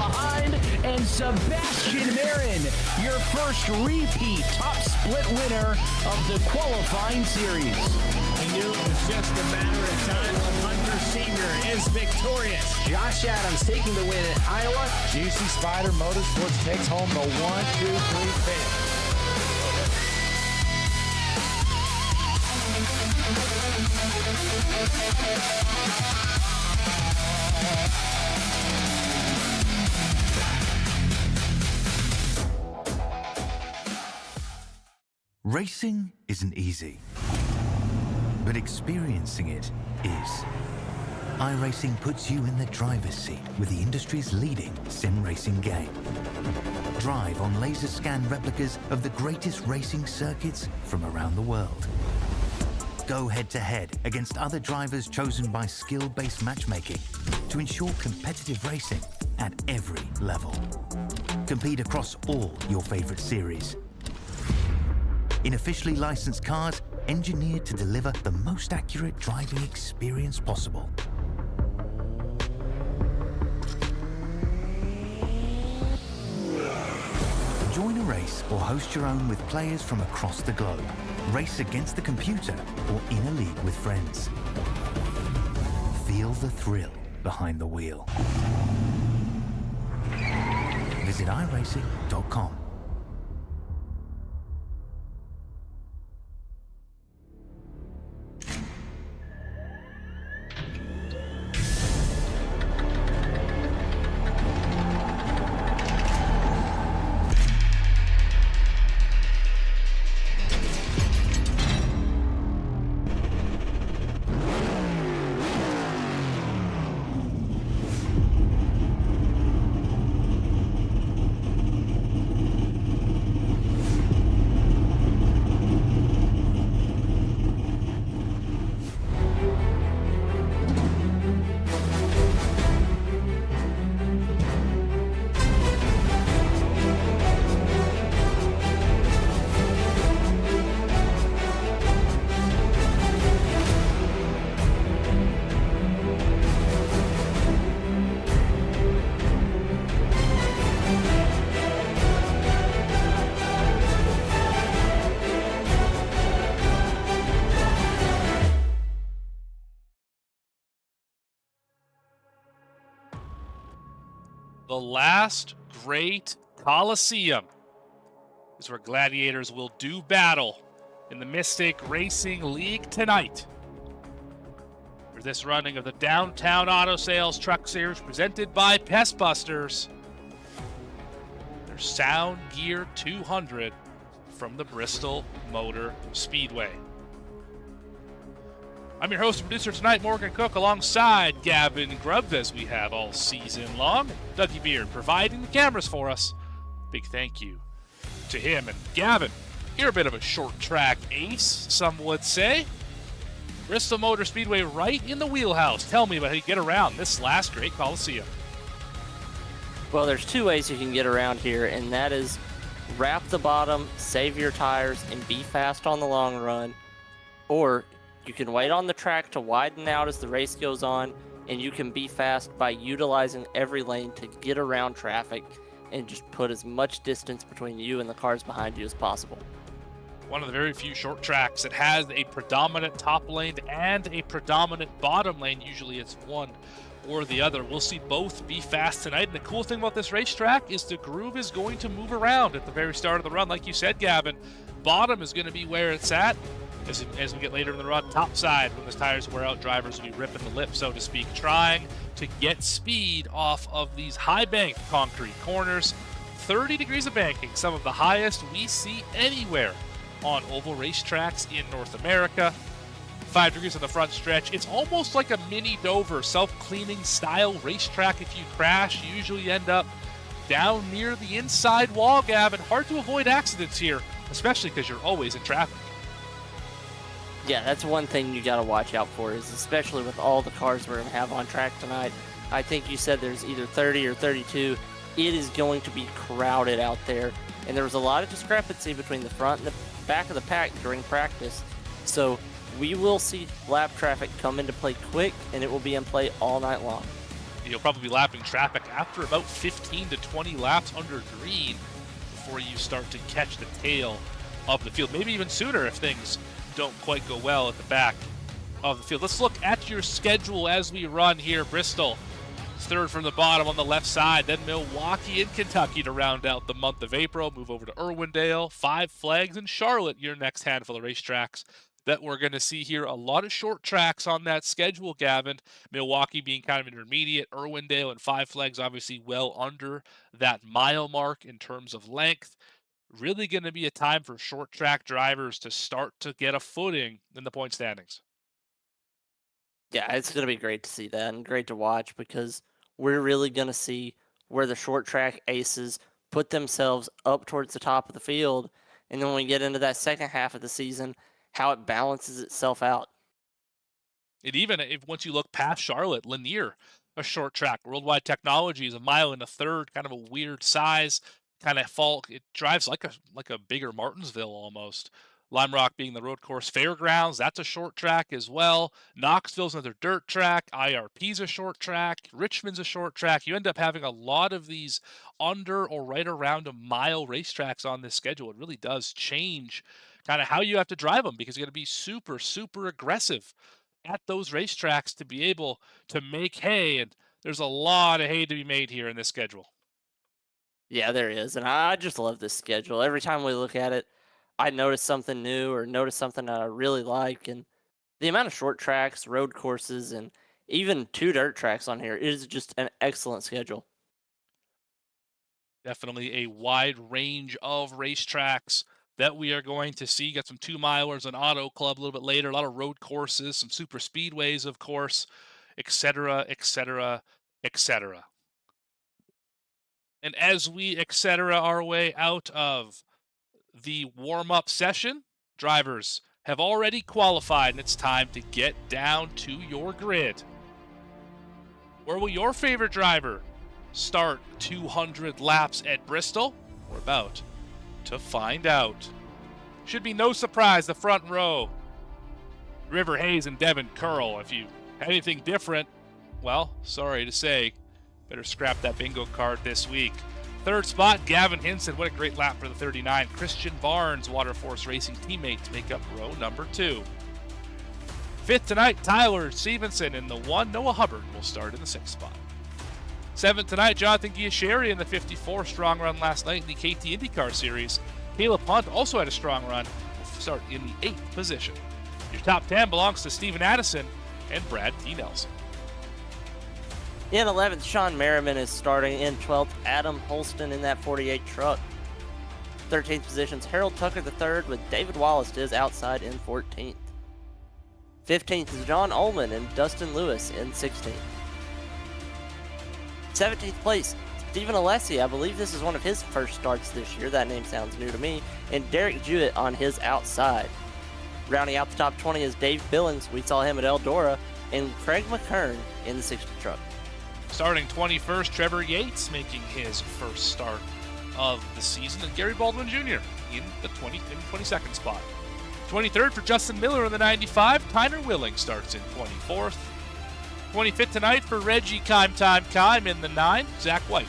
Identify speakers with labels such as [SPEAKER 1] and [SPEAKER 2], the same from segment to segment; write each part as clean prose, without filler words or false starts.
[SPEAKER 1] behind, and Sebastian Marin, your first repeat top split winner of the qualifying series.
[SPEAKER 2] He knew it was just a matter of time when Hunter Sr. is victorious.
[SPEAKER 3] Josh Adams taking the win at Iowa.
[SPEAKER 4] Juicy Spider Motorsports takes home the 1-2-3 finish.
[SPEAKER 5] Racing isn't easy, but experiencing it is. iRacing puts you in the driver's seat with the industry's leading sim racing game. Drive on laser scan replicas of the greatest racing circuits from around the world. Go head-to-head against other drivers chosen by skill-based matchmaking to ensure competitive racing at every level. Compete across all your favorite series. In officially licensed cars, engineered to deliver the most accurate driving experience possible. Join a race or host your own with players from across the globe. Race against the computer or in a league with friends. Feel the thrill behind the wheel. Visit iRacing.com.
[SPEAKER 6] The last great Coliseum is where gladiators will do battle in the Mystic Racing League tonight. For this running of the Downtown Auto Sales Truck Series presented by Pest Busters, their Sound Gear 200 from the Bristol Motor Speedway. I'm your host and producer tonight, Morgan Cook, alongside Gavin Grubb, as we have all season long. Dougie Beard providing the cameras for us. Big thank you to him. And Gavin, you're a bit of a short track ace, some would say. Bristol Motor Speedway right in the wheelhouse. Tell me about how you get around this last great Coliseum.
[SPEAKER 7] Well, there's two ways you can get around here, and that is wrap the bottom, save your tires, and be fast on the long run. Or you can wait on the track to widen out as the race goes on, and you can be fast by utilizing every lane to get around traffic and just put as much distance between you and the cars behind you as possible.
[SPEAKER 6] One of the very few short tracks that has a predominant top lane and a predominant bottom lane. Usually it's one or the other. We'll see both be fast tonight. And the cool thing about this racetrack is the groove is going to move around at the very start of the run. Like you said, Gavin, bottom is going to be where it's at. As we get later in the run, top side, when the tires wear out, drivers will be ripping the lip, so to speak, trying to get speed off of these high banked concrete corners. 30 degrees of banking, some of the highest we see anywhere on oval racetracks in North America. 5 degrees on the front stretch. It's almost like a mini Dover self-cleaning style racetrack. If you crash, you usually end up down near the inside wall, Gavin. Hard to avoid accidents here, especially because you're always in traffic.
[SPEAKER 7] Yeah, that's one thing you got to watch out for, is especially with all the cars we're going to have on track tonight. I think you said there's either 30 or 32. It is going to be crowded out there, and there was a lot of discrepancy between the front and the back of the pack during practice. So we will see lap traffic come into play quick, and it will be in play all night long.
[SPEAKER 6] You'll probably be lapping traffic after about 15 to 20 laps under green before you start to catch the tail of the field. Maybe even sooner if things don't quite go well at the back of the field. Let's look at your schedule as we run here. Bristol is third from the bottom on the left side, then Milwaukee and Kentucky to round out the month of April. Move over to Irwindale, Five Flags, and Charlotte, your next handful of racetracks that we're going to see here. A lot of short tracks on that schedule, Gavin. Milwaukee being kind of intermediate, Irwindale and Five Flags obviously well under that mile mark in terms of length. Really going to be a time for short track drivers to start to get a footing in the point standings.
[SPEAKER 7] Yeah, it's going to be great to see that and great to watch because we're really going to see where the short track aces put themselves up towards the top of the field. And then when we get into that second half of the season, how it balances itself out.
[SPEAKER 6] And even if once you look past Charlotte, Lanier, a short track. Worldwide Technology is a mile and a third, kind of a weird size, kind of fall. It drives like a bigger Martinsville almost. Lime Rock being the road course. Fairgrounds, that's a short track as well. Knoxville's another dirt track. IRP's a short track. Richmond's a short track. You end up having a lot of these under or right around a mile racetracks on this schedule. It really does change kind of how you have to drive them because you got to be super, super aggressive at those racetracks to be able to make hay. And there's a lot of hay to be made here in this schedule.
[SPEAKER 7] Yeah, there is. And I just love this schedule. Every time we look at it, I notice something new or notice something that I really like. And the amount of short tracks, road courses, and even 2 dirt tracks on here is just an excellent schedule.
[SPEAKER 6] Definitely a wide range of racetracks that we are going to see. Got some 2-milers, an auto club a little bit later, a lot of road courses, some super speedways, of course, etc., etc., etc. And as we etc. our way out of the warm-up session, drivers have already qualified, and it's time to get down to your grid. Where will your favorite driver start 200 laps at Bristol? We're about to find out. Should be no surprise, the front row. River Hayes and Devin Curl. If you had anything different, well, sorry to say, better scrap that bingo card this week. Third spot, Gavin Hinson. What a great lap for the 39. Christian Barnes, Waterforce Racing teammate, make up row number 2. Fifth tonight, Tyler Stevenson in the 1. Noah Hubbard will start in the 6th spot. Seventh tonight, Jonathan Giasheri in the 54. Strong run last night in the KT IndyCar Series. Caleb Hunt also had a strong run. Will start in the 8th position. Your top 10 belongs to Steven Addison and Brad T. Nelson.
[SPEAKER 7] In 11th, Sean Merriman is starting. In 12th, Adam Holston in that 48 truck. 13th position's Harold Tucker III with David Wallace to his outside in 14th. 15th is John Ullman and Dustin Lewis in 16th. 17th place, Stephen Alessi. I believe this is one of his first starts this year. That name sounds new to me. And Derek Jewett on his outside. Rounding out the top 20 is Dave Billings. We saw him at Eldora. And Craig McKern in the 60 truck.
[SPEAKER 6] Starting 21st, Trevor Yates making his first start of the season, and Gary Baldwin Jr. in the 22nd spot. 23rd for Justin Miller in the 95. Tyner Willing starts in 24th. 25th tonight for Reggie Kime in the 9. Zach White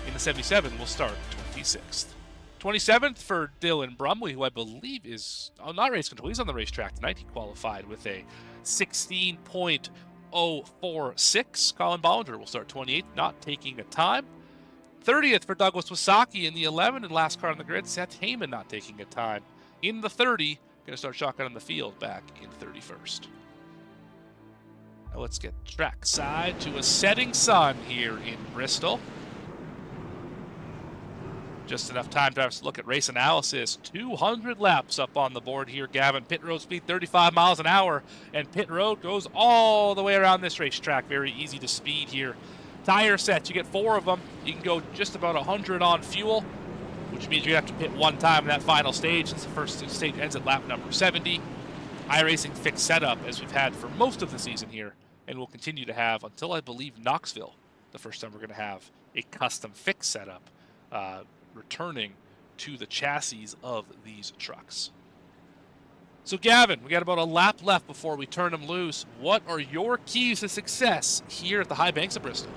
[SPEAKER 6] in the 77 will start 26th. 27th for Dylan Brumley, who I believe is not race control. He's on the racetrack tonight. He qualified with a 16.046. Colin Bollinger will start 28th, not taking a time. 30th for Douglas Wasaki in the 11, and last car on the grid, Seth Heyman not taking a time. In the 30, going to start shotgun on the field back in 31st. Now let's get trackside to a setting sun here in Bristol. Just enough time to look at race analysis. 200 laps up on the board here, Gavin. Pit road speed 35 miles an hour, and pit road goes all the way around this racetrack. Very easy to speed here. Tire sets, you get 4 of them. You can go just about 100 on fuel, which means you have to pit 1 time in that final stage since the first stage ends at lap number 70. iRacing fixed setup, as we've had for most of the season here, and we'll continue to have until I believe Knoxville, the first time we're going to have a custom fixed setup returning to the chassis of these trucks. So Gavin, we got about a lap left before we turn them loose. What are your keys to success here at the high banks of Bristol?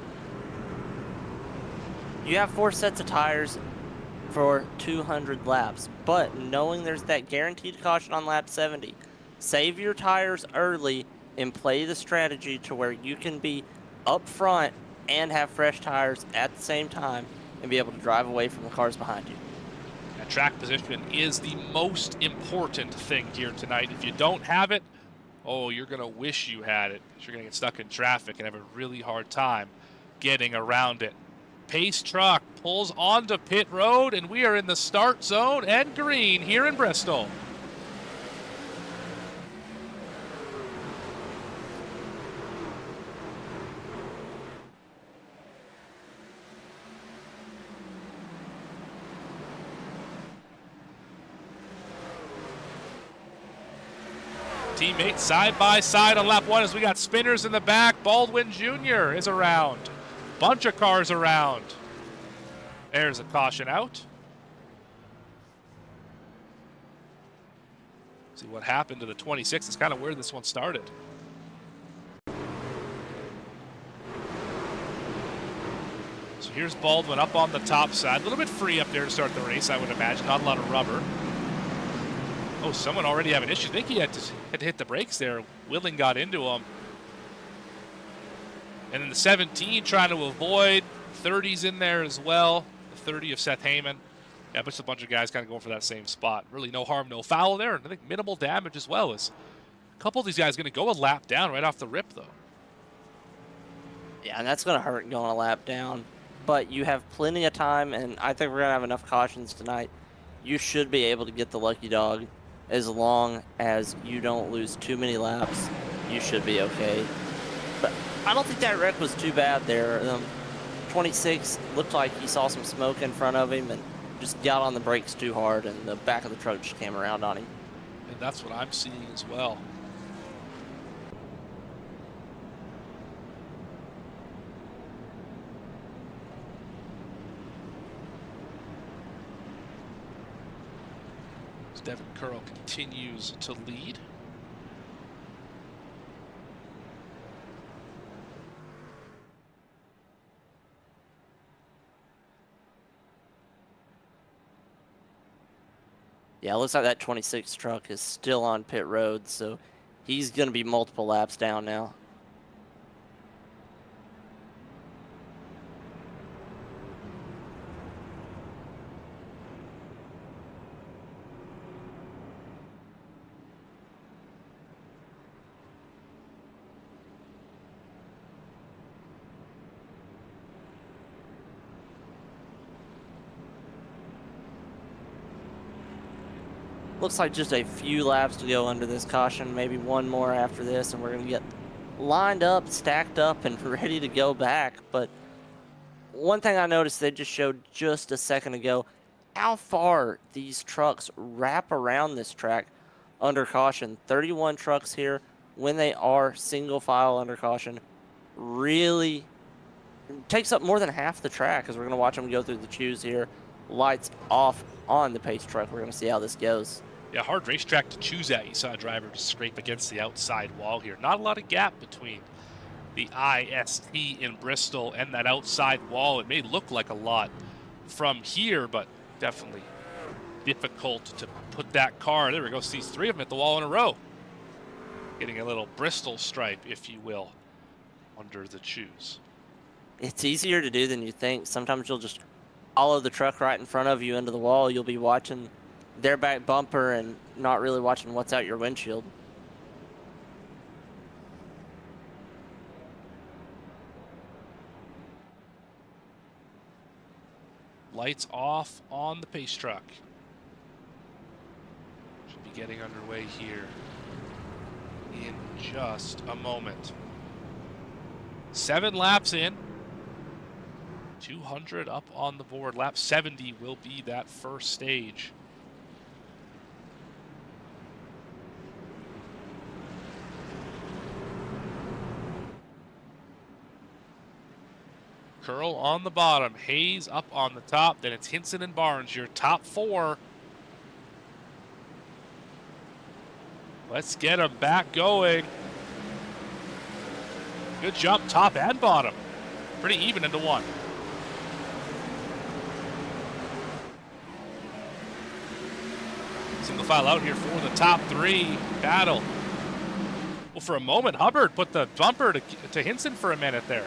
[SPEAKER 7] You have 4 sets of tires for 200 laps, but knowing there's that guaranteed caution on lap 70, save your tires early and play the strategy to where you can be up front and have fresh tires at the same time and be able to drive away from the cars behind you.
[SPEAKER 6] And track position is the most important thing here tonight. If you don't have it, oh, you're going to wish you had it. You're going to get stuck in traffic and have a really hard time getting around it. Pace truck pulls onto pit road, and we are in the start zone and green here in Bristol. Teammates side by side on lap 1 as we got spinners in the back. Baldwin Jr. is around. Bunch of cars around. There's a caution out. See what happened to the 26. It's kind of where this one started. So here's Baldwin up on the top side. A little bit free up there to start the race, I would imagine. Not a lot of rubber. Oh, someone already having issues. I think he had to hit the brakes there. Willing got into him. And then the 17 trying to avoid. 30's in there as well. The 30 of Seth Heyman. Yeah, but just a bunch of guys kind of going for that same spot. Really no harm, no foul there. And I think minimal damage as well. As a couple of these guys going to go a lap down right off the rip, though.
[SPEAKER 7] Yeah, and that's going to hurt going a lap down. But you have plenty of time, and I think we're going to have enough cautions tonight. You should be able to get the lucky dog. As long as you don't lose too many laps, you should be okay. But I don't think that wreck was too bad there. 26 looked like he saw some smoke in front of him and just got on the brakes too hard, and the back of the truck just came around on him.
[SPEAKER 6] And that's what I'm seeing as well. Devin Curl continues to lead.
[SPEAKER 7] Yeah, it looks like that 26 truck is still on pit road, so he's going to be multiple laps down now. Looks like just a few laps to go under this caution, maybe one more after this, and we're going to get lined up, stacked up, and ready to go back. But one thing I noticed they just showed just a second ago, how far these trucks wrap around this track under caution. 31 trucks here when they are single file under caution. Really takes up more than half the track, as we're going to watch them go through the chews here. Lights off on the pace truck. We're going to see how this goes.
[SPEAKER 6] Yeah, hard racetrack to choose at. You saw a driver just scrape against the outside wall here. Not a lot of gap between the IST in Bristol and that outside wall. It may look like a lot from here, but definitely difficult to put that car. There we go. Sees 3 of them at the wall in a row. Getting a little Bristol stripe, if you will, under the chews.
[SPEAKER 7] It's easier to do than you think. Sometimes you'll just follow the truck right in front of you into the wall. You'll be watching their back bumper and not really watching what's out your windshield.
[SPEAKER 6] Lights off on the pace truck. Should be getting underway here in just a moment. 7 laps in. 200 up on the board. Lap 70 will be that first stage. Curl on the bottom, Hayes up on the top, then it's Hinson and Barnes, your top 4. Let's get them back going. Good jump, top and bottom. Pretty even into one. Single file out here for the top three battle. Well, for a moment, Hubbard put the bumper to Hinson for a minute there.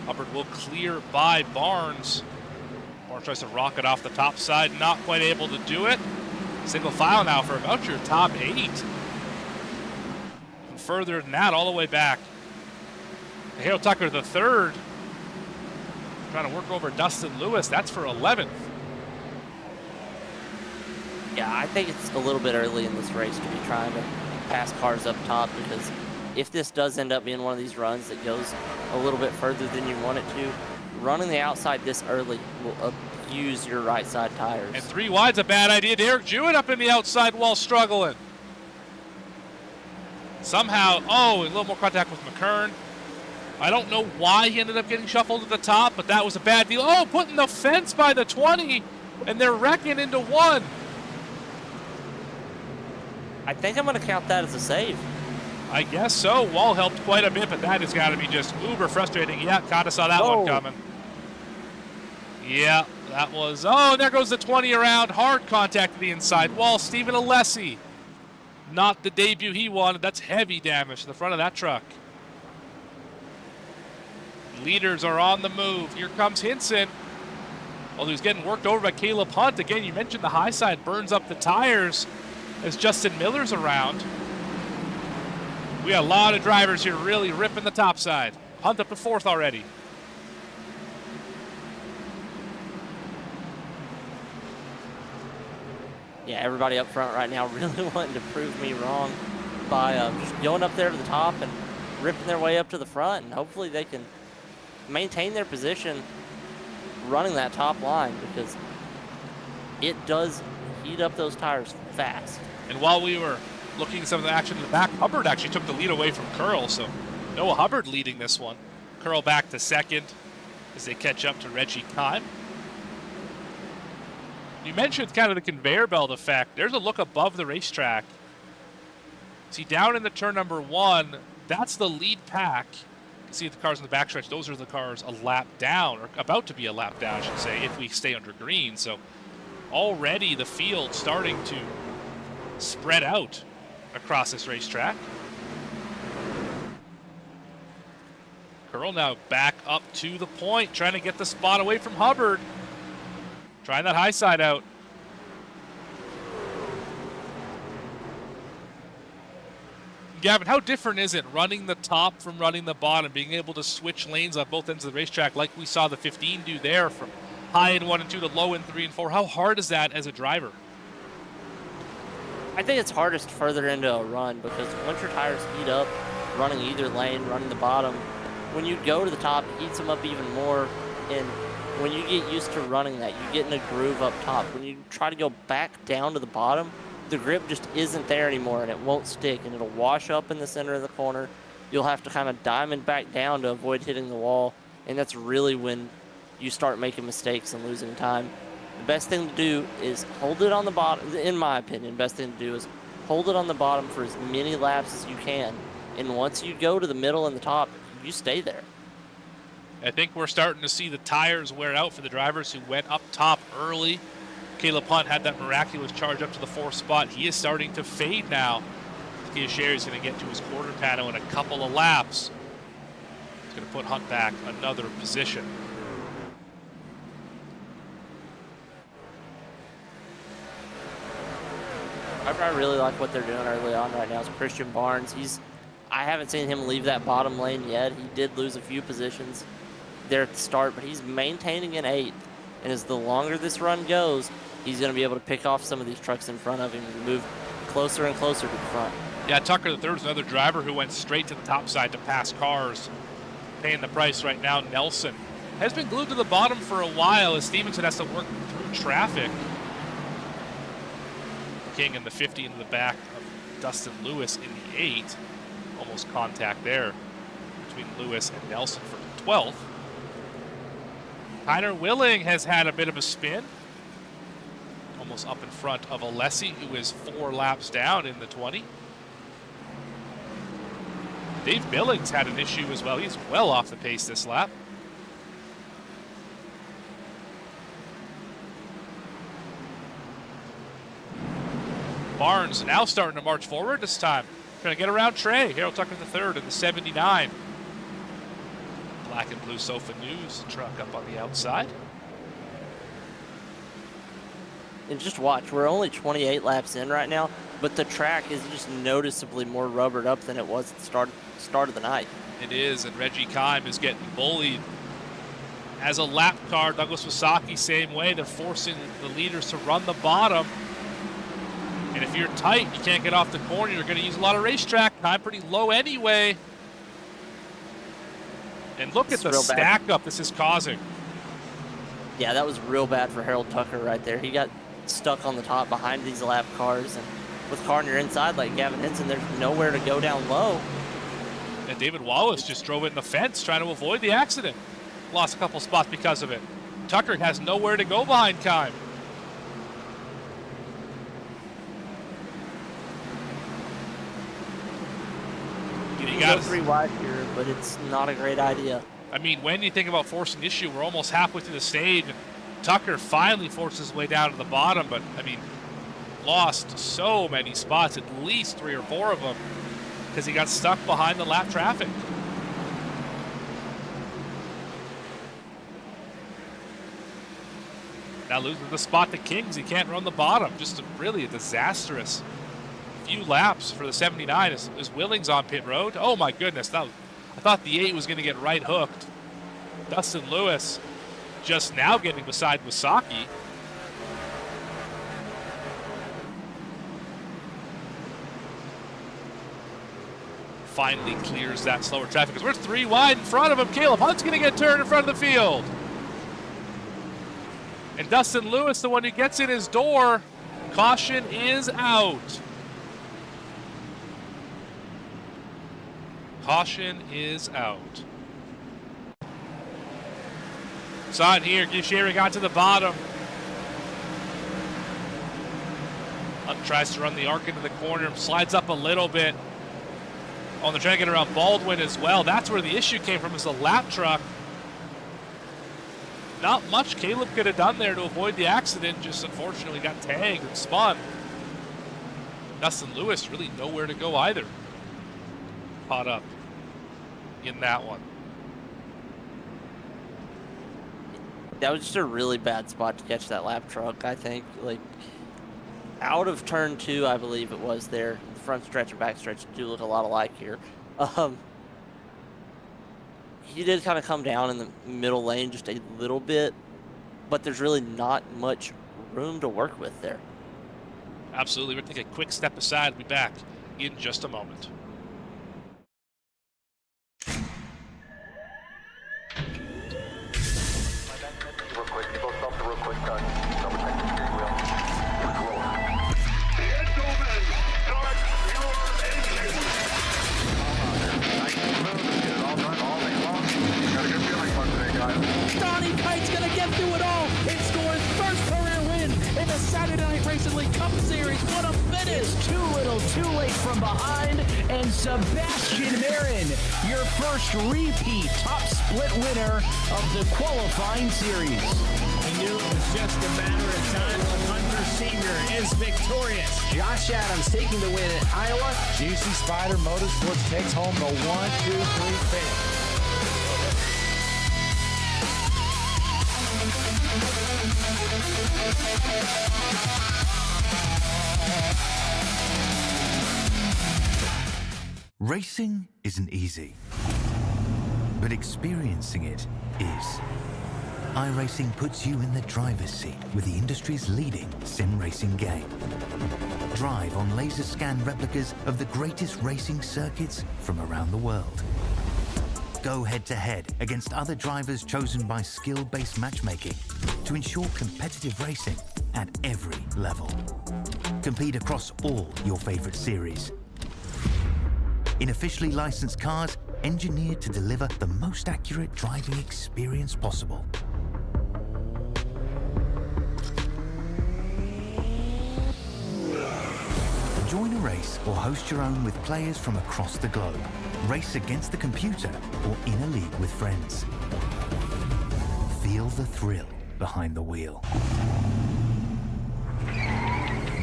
[SPEAKER 6] Hubbard will clear by Barnes. Barnes tries to rocket off the top side, not quite able to do it. Single file now for about your top 8. And further than that, all the way back. Hale Tucker the third. Trying to work over Dustin Lewis. That's for 11th.
[SPEAKER 7] Yeah, I think it's a little bit early in this race to be trying to pass cars up top, because if this does end up being one of these runs that goes a little bit further than you want it to, running the outside this early will abuse your right side tires.
[SPEAKER 6] And 3 wide's a bad idea. Derek Jewett up in the outside while struggling. Somehow, a little more contact with McKern. I don't know why he ended up getting shuffled at the top, but that was a bad deal. Oh, putting the fence by the 20, and they're wrecking into 1.
[SPEAKER 7] I think I'm going to count that as a save.
[SPEAKER 6] I guess so. Wall helped quite a bit, but that has got to be just uber frustrating. Yeah, kind of saw that one coming. Yeah, that was... Oh, there goes the 20 around. Hard contact to the inside wall. Stephen Alessi. Not the debut he wanted. That's heavy damage to the front of that truck. Leaders are on the move. Here comes Hinson. Although he's getting worked over by Caleb Hunt. Again, you mentioned the high side burns up the tires as Justin Miller's around. We got a lot of drivers here really ripping the top side. Hunt up to 4th already.
[SPEAKER 7] Yeah, everybody up front right now really wanting to prove me wrong by just going up there to the top and ripping their way up to the front, and hopefully they can maintain their position running that top line, because it does heat up those tires fast.
[SPEAKER 6] And while we were looking at some of the action in the back, Hubbard actually took the lead away from Curl, so Noah Hubbard leading this one. Curl back to 2nd as they catch up to Reggie Kime. You mentioned kind of the conveyor belt effect. There's a look above the racetrack. See, down in the turn number 1, that's the lead pack. You can see the cars in the backstretch. Those are the cars a lap down, or about to be a lap down, I should say, if we stay under green. So already the field starting to spread out across this racetrack. Curl now back up to the point, trying to get the spot away from Hubbard. Trying that high side out. Gavin, how different is it running the top from running the bottom, being able to switch lanes on both ends of the racetrack like we saw the 15 do there, from high in 1 and 2 to low in 3 and 4? How hard is that as a driver?
[SPEAKER 7] I think it's hardest further into a run, because once your tires heat up, running either lane, running the bottom, when you go to the top, it heats them up even more. And when you get used to running that, you get in a groove up top. When you try to go back down to the bottom, the grip just isn't there anymore, and it won't stick, and it'll wash up in the center of the corner. You'll have to kind of diamond back down to avoid hitting the wall, and that's really when you start making mistakes and losing time. The best thing to do is hold it on the bottom. In my opinion, best thing to do is hold it on the bottom for as many laps as you can. And once you go to the middle and the top, you stay there.
[SPEAKER 6] I think we're starting to see the tires wear out for the drivers who went up top early. Caleb Hunt had that miraculous charge up to the 4th spot. He is starting to fade now. Kia Sherry's going to get to his quarter panel in a couple of laps. He's going to put Hunt back another position.
[SPEAKER 7] I really like what they're doing early on right now is Christian Barnes. I haven't seen him leave that bottom lane yet. He did lose a few positions there at the start, but he's maintaining an 8th. And as the longer this run goes, he's going to be able to pick off some of these trucks in front of him and move closer and closer to the front.
[SPEAKER 6] Yeah, Tucker the third is another driver who went straight to the top side to pass cars. Paying the price right now, Nelson has been glued to the bottom for a while as Stevenson has to work through traffic. King in the 50 into the back of Dustin Lewis in the 8. Almost contact there between Lewis and Nelson for 12th. Tyler Willing has had a bit of a spin. Almost up in front of Alessi, who is 4 laps down in the 20. Dave Billings had an issue as well. He's well off the pace this lap. Barnes now starting to march forward this time. Trying to get around Trey. Harold Tucker III in the 79. Black and blue Sofa News truck up on the outside.
[SPEAKER 7] And just watch, we're only 28 laps in right now, but the track is just noticeably more rubbered up than it was at the start of the night.
[SPEAKER 6] It is, and Reggie Kime is getting bullied. As a lap car, Douglas Wasaki, same way. They're forcing the leaders to run the bottom. And if you're tight, you can't get off the corner, you're going to use a lot of racetrack. Time pretty low anyway. And look at the stack up this is causing.
[SPEAKER 7] Yeah, that was real bad for Harold Tucker right there. He got stuck on the top behind these lap cars. And with car on your inside like Gavin Henson, there's nowhere to go down low.
[SPEAKER 6] And David Wallace just drove in the fence trying to avoid the accident. Lost a couple spots because of it. Tucker has nowhere to go behind Kime. You got
[SPEAKER 7] 3 wide here, but it's not a great idea.
[SPEAKER 6] I mean, when you think about forcing the issue, we're almost halfway through the stage. And Tucker finally forces his way down to the bottom, but I mean, lost so many spots, at least 3 or 4 of them, because he got stuck behind the lap traffic. Now losing the spot to Kings, he can't run the bottom. Just really a disastrous few laps for the 79 as Willings on pit road. Oh my goodness, I thought the 8 was going to get right hooked. Dustin Lewis just now getting beside Wasaki. Finally clears that slower traffic because we're 3 wide in front of him. Caleb Hunt's going to get turned in front of the field. And Dustin Lewis, the one who gets in his door. Caution is out. Caution is out. Saw it here. Gishiri got to the bottom. Hunt tries to run the arc into the corner. Slides up a little bit. Oh, they're trying to get around Baldwin as well. That's where the issue came from, is the lap truck. Not much Caleb could have done there to avoid the accident. Just unfortunately got tagged and spun. Dustin Lewis really nowhere to go either. Caught up in that one.
[SPEAKER 7] That was just a really bad spot to catch that lap truck, I think. Like, out of turn 2, I believe it was there. The front stretch and back stretch do look a lot alike here. He did kind of come down in the middle lane just a little bit, but there's really not much room to work with there.
[SPEAKER 6] Absolutely. We're going to take a quick step aside. We'll be back in just a moment.
[SPEAKER 1] Donnie Kite's gonna get through it all and score his first career win in the Saturday Night Racing League Cup Series. What a finish! It's too little, too late from behind, and Sebastian Marin, your first repeat top split winner of the qualifying series.
[SPEAKER 2] We knew it was just a matter of time when Hunter Sr. is victorious.
[SPEAKER 3] Josh Adams taking the win at Iowa.
[SPEAKER 4] GC Spider Motorsports takes home the 1, 2, 3 finish.
[SPEAKER 5] Racing isn't easy, but experiencing it is. iRacing puts you in the driver's seat with the industry's leading sim racing game. Drive on laser scan replicas of the greatest racing circuits from around the world. Go head-to-head against other drivers chosen by skill-based matchmaking to ensure competitive racing at every level. Compete across all your favorite series. In officially licensed cars, engineered to deliver the most accurate driving experience possible. Join a race or host your own with players from across the globe. Race against the computer or in a league with friends. Feel the thrill behind the wheel.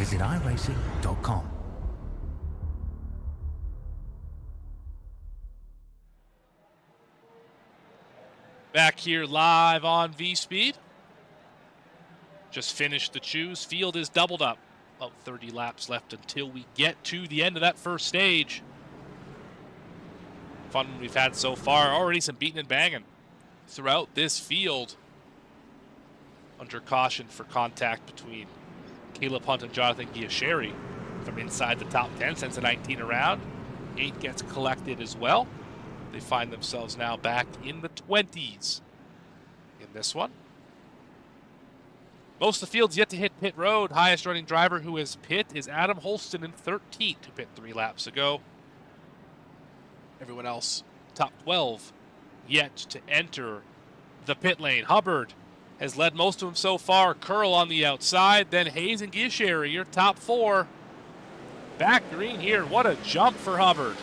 [SPEAKER 5] visit iRacing.com.
[SPEAKER 6] Back here live on V-Speed. Just finished the choose. Field is doubled up. About 30 laps left until we get to the end of that first stage. Fun we've had so far. Already some beating and banging throughout this field. Under caution for contact between Caleb Hunt and Jonathan Giasheri from inside the top 10 since the 19 around. 8 gets collected as well. They find themselves now back in the 20s in this one. Most of the field's yet to hit pit road. Highest running driver who has pit is Adam Holston in 13th, who pit 3 laps ago. Everyone else, top 12, yet to enter the pit lane. Hubbard has led most of them so far. Curl on the outside, then Hayes and Giasheri, your top 4. Back green here. What a jump for Hubbard.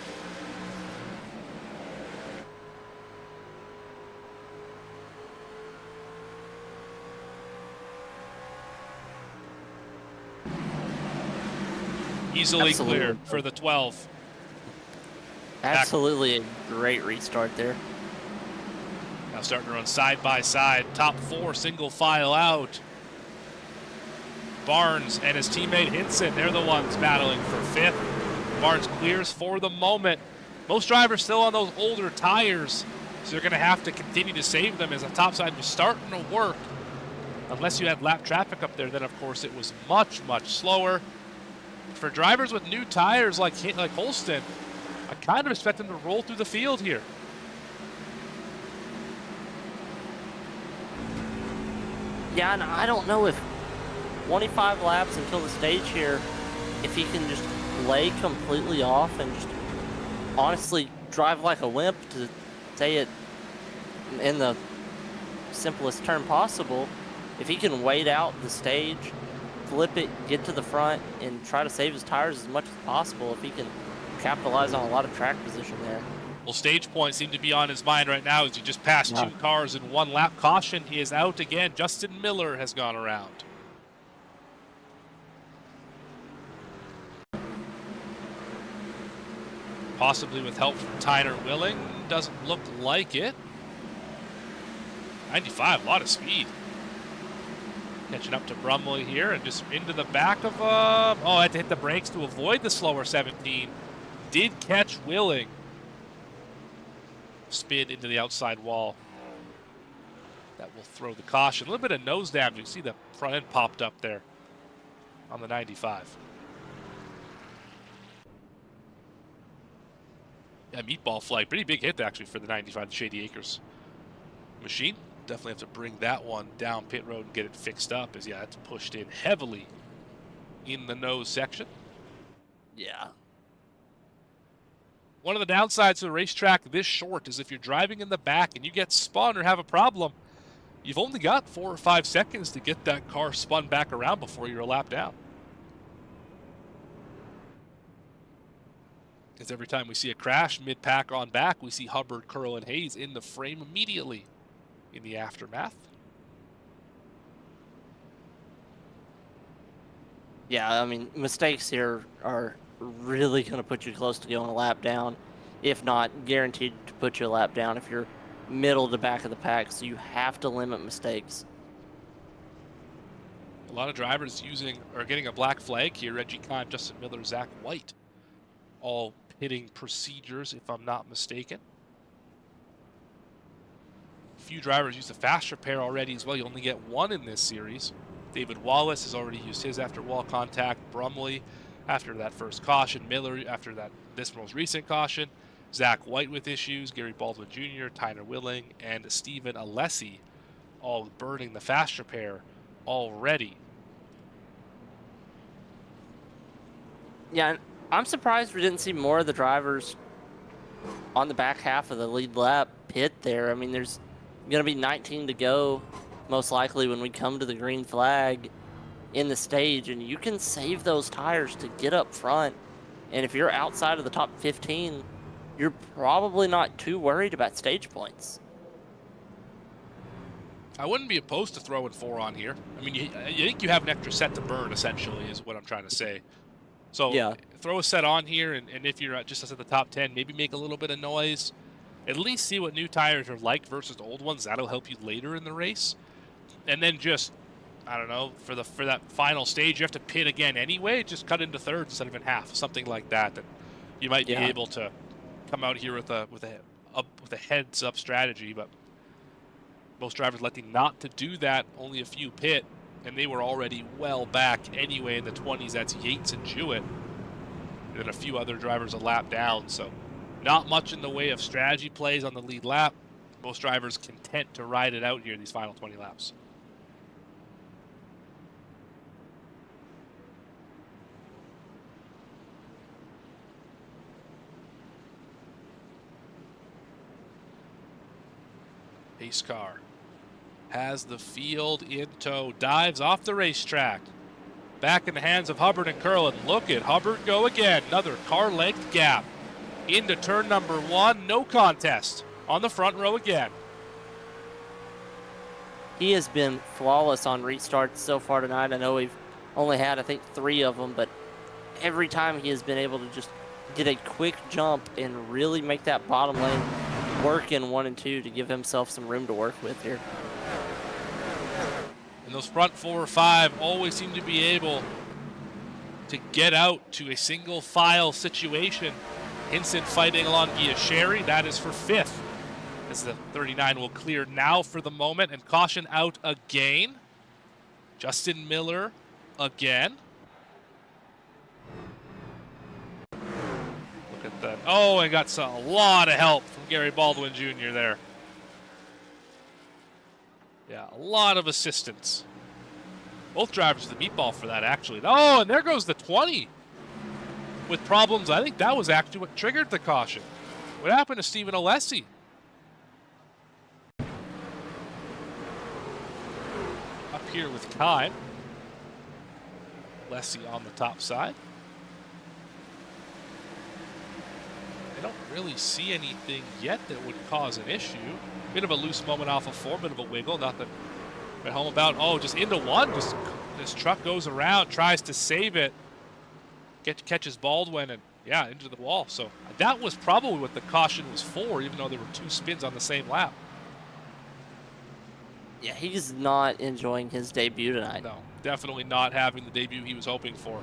[SPEAKER 6] Easily clear for the 12.
[SPEAKER 7] Absolutely a great restart there.
[SPEAKER 6] Now starting to run side by side. Top 4 single file out. Barnes and his teammate Hinson, they're the ones battling for 5th. Barnes clears for the moment. Most drivers still on those older tires, so they're going to have to continue to save them as the top side was starting to work. Unless you had lap traffic up there, then of course it was much, much slower. For drivers with new tires like Holston, I kind of expect them to roll through the field here.
[SPEAKER 7] Yeah, and I don't know if 25 laps until the stage here, if he can just lay completely off and just honestly drive like a wimp, to say it in the simplest term possible. If he can wait out the stage, flip it, get to the front, and try to save his tires as much as possible, if he can capitalize on a lot of track position there.
[SPEAKER 6] Well, stage points seem to be on his mind right now as he just passed 2 cars in 1 lap. Caution is out again. Justin Miller has gone around. Possibly with help from Tyner Willing. Doesn't look like it. 95, a lot of speed. Catching up to Brumley here and just into the back of I had to hit the brakes to avoid the slower 17. Did catch Willing. Spin into the outside wall. That will throw the caution. A little bit of nose damage. You can see the front end popped up there on the 95. Yeah, meatball flight. Pretty big hit actually for the 95 Shady Acres machine. Definitely have to bring that one down pit road and get it fixed up, as yeah, it's pushed in heavily in the nose section.
[SPEAKER 7] Yeah.
[SPEAKER 6] One of the downsides to the racetrack this short is if you're driving in the back and you get spun or have a problem, you've only got 4 or 5 seconds to get that car spun back around before you're a lap down. Because every time we see a crash mid-pack on back, we see Hubbard, Curl, and Hayes in the frame immediately in the aftermath.
[SPEAKER 7] Yeah, I mean, mistakes here are really going to put you close to going a lap down, if not guaranteed to put you a lap down if you're middle to back of the pack, so you have to limit mistakes.
[SPEAKER 6] A lot of drivers getting a black flag here. Reggie Kahn, Justin Miller, Zach White, all pitting procedures, if I'm not mistaken. A few drivers used the fast repair already as well. You only get 1 in this series. David Wallace has already used his after wall contact. Brumley after that first caution. Miller after this most recent caution. Zach White with issues. Gary Baldwin Jr., Tyner Willing, and Stephen Alessi all burning the fast repair already.
[SPEAKER 7] Yeah, I'm surprised we didn't see more of the drivers on the back half of the lead lap pit there. I mean, there's going to be 19 to go, most likely, when we come to the green flag in the stage, and you can save those tires to get up front. And if you're outside of the top 15, you're probably not too worried about stage points.
[SPEAKER 6] I wouldn't be opposed to throwing 4 on here. I mean, you think you have an extra set to burn, essentially, is what I'm trying to say. So
[SPEAKER 7] Yeah.
[SPEAKER 6] throw a set on here, and if you're just at the top 10, maybe make a little bit of noise. At least see what new tires are like versus old ones. That'll help you later in the race. And then just, I don't know, for that final stage, you have to pit again anyway. Just cut into thirds instead of in half, something like that. That you might be able to come out here with a heads-up strategy, but most drivers electing not to do that. Only a few pit, and they were already well back anyway in the 20s. That's Yates and Jewett, and then a few other drivers a lap down. So not much in the way of strategy plays on the lead lap. Most drivers content to ride it out here these final 20 laps. Pace car has the field in tow, dives off the racetrack. Back in the hands of Hubbard and Curlin. Look at Hubbard go again. Another car length gap. Into turn number 1, no contest. On the front row again.
[SPEAKER 7] He has been flawless on restarts so far tonight. I know we've only had, I think, 3 of them, but every time he has been able to just get a quick jump and really make that bottom lane work in 1 and 2 to give himself some room to work with here.
[SPEAKER 6] And those front 4 or 5 always seem to be able to get out to a single file situation. Hinson fighting along Giasheri. That is for 5th. As the 39 will clear now for the moment. And caution out again. Justin Miller again. Look at that. Oh, and got a lot of help from Gary Baldwin Jr. there. Yeah, a lot of assistance. Both drivers the meatball for that, actually. Oh, and there goes the 20. With problems, I think that was actually what triggered the caution. What happened to Stephen Alessi? Up here with Kime. Alessi on the top side. I don't really see anything yet that would cause an issue. Bit of a loose moment off of 4, bit of a wiggle, nothing at home about. Oh, just into 1. Just this truck goes around, tries to save it, catches Baldwin, and yeah, into the wall. So that was probably what the caution was for, even though there were 2 spins on the same lap.
[SPEAKER 7] Yeah, he's not enjoying his debut tonight.
[SPEAKER 6] No, definitely not having the debut he was hoping for.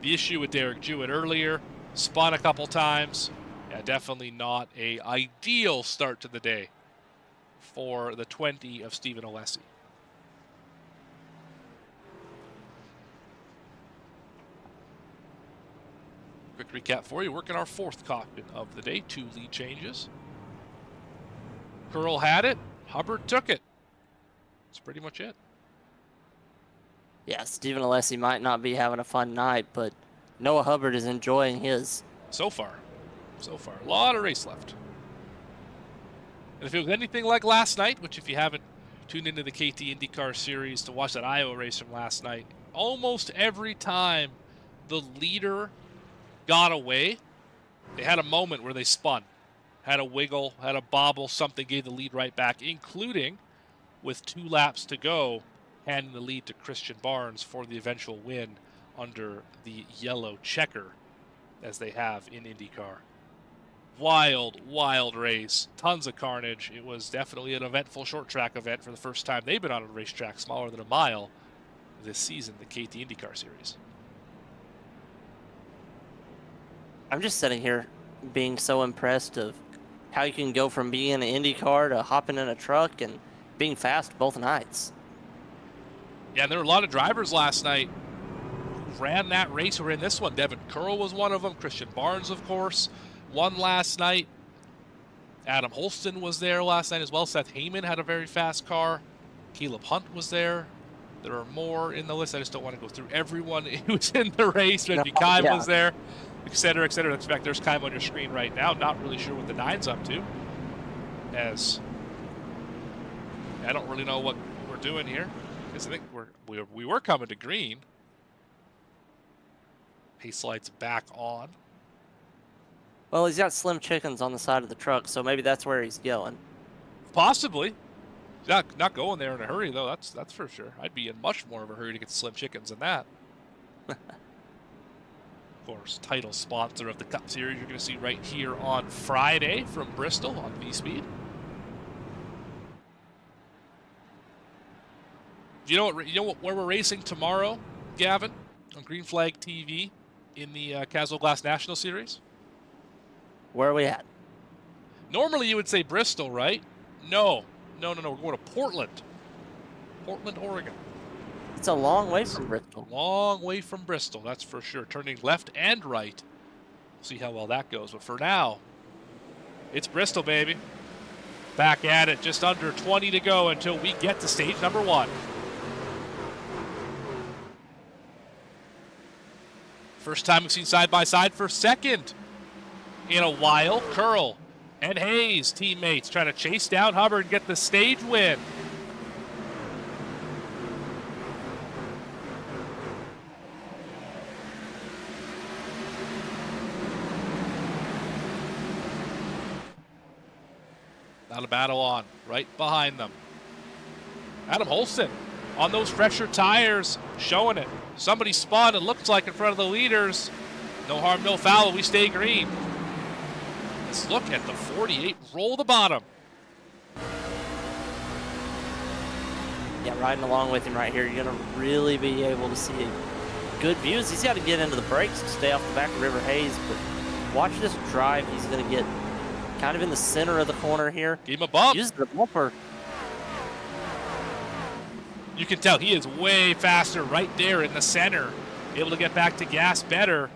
[SPEAKER 6] The issue with Derek Jewett earlier, spun a couple times. Yeah, definitely not a ideal start to the day for the 20 of Stephen Alessi. Quick recap for you. Working our 4th cockpit of the day. 2 lead changes. Curl had it. Hubbard took it. That's pretty much it.
[SPEAKER 7] Yeah, Stephen Alessi might not be having a fun night, but Noah Hubbard is enjoying his.
[SPEAKER 6] So far. A lot of race left. And if it was anything like last night, which if you haven't tuned into the KT IndyCar series to watch that Iowa race from last night, almost every time the leader got away, they had a moment where they spun. Had a wiggle, had a bobble, something gave the lead right back, including with 2 laps to go, handing the lead to Christian Barnes for the eventual win under the yellow checker, as they have in IndyCar. Wild race. Tons of carnage. It was definitely an eventful short track event for the first time they've been on a racetrack smaller than a mile this season, the KT IndyCar series.
[SPEAKER 7] I'm just sitting here being so impressed of how you can go from being in an IndyCar to hopping in a truck and being fast both nights.
[SPEAKER 6] Yeah, and there were a lot of drivers last night who ran that race who were in this one. Devin Curl was one of them. Christian Barnes, of course, won last night. Adam Holston was there last night as well. Seth Heyman had a very fast car. Caleb Hunt was there. There are more in the list. I just don't want to go through everyone who was in the race. Maybe Kime was there, et cetera, et cetera. In fact, there's Kime on your screen right now. Not really sure what the 9's up to, as I don't really know what we're doing here, because I think we were coming to green. Pace lights back on.
[SPEAKER 7] Well, he's got slim chickens on the side of the truck, so maybe that's where he's going.
[SPEAKER 6] Possibly. Not going there in a hurry, though. That's for sure. I'd be in much more of a hurry to get Slim Chickens than that. Of course, title sponsor of the Cup Series you're going to see right here on Friday from Bristol on V-Speed. You know where we're racing tomorrow, Gavin, on Green Flag TV in the Casual Glass National Series?
[SPEAKER 7] Where are we at?
[SPEAKER 6] Normally you would say Bristol, right? No. We're going to Portland. Portland, Oregon.
[SPEAKER 7] It's a long way from Bristol.
[SPEAKER 6] Long way from Bristol, that's for sure. Turning left and right. See how well that goes. But for now, it's Bristol, baby. Back at it, just under 20 to go until we get to stage number 1. First time we've seen side-by-side for second in a while. Curl and Hayes, teammates, trying to chase down Hubbard and get the stage win. Not a battle on, right behind them. Adam Holston on those fresher tires, showing it. Somebody spun, it looks like, in front of the leaders. No harm, no foul, we stay green. Let's look at the 48 roll the bottom.
[SPEAKER 7] Yeah, riding along with him right here, you're going to really be able to see good views. He's got to get into the brakes to stay off the back of River Hayes, but watch this drive. He's going to get kind of in the center of the corner here.
[SPEAKER 6] Give him a bump.
[SPEAKER 7] Use the bumper.
[SPEAKER 6] You can tell he is way faster right there in the center. Able to get back to gas better.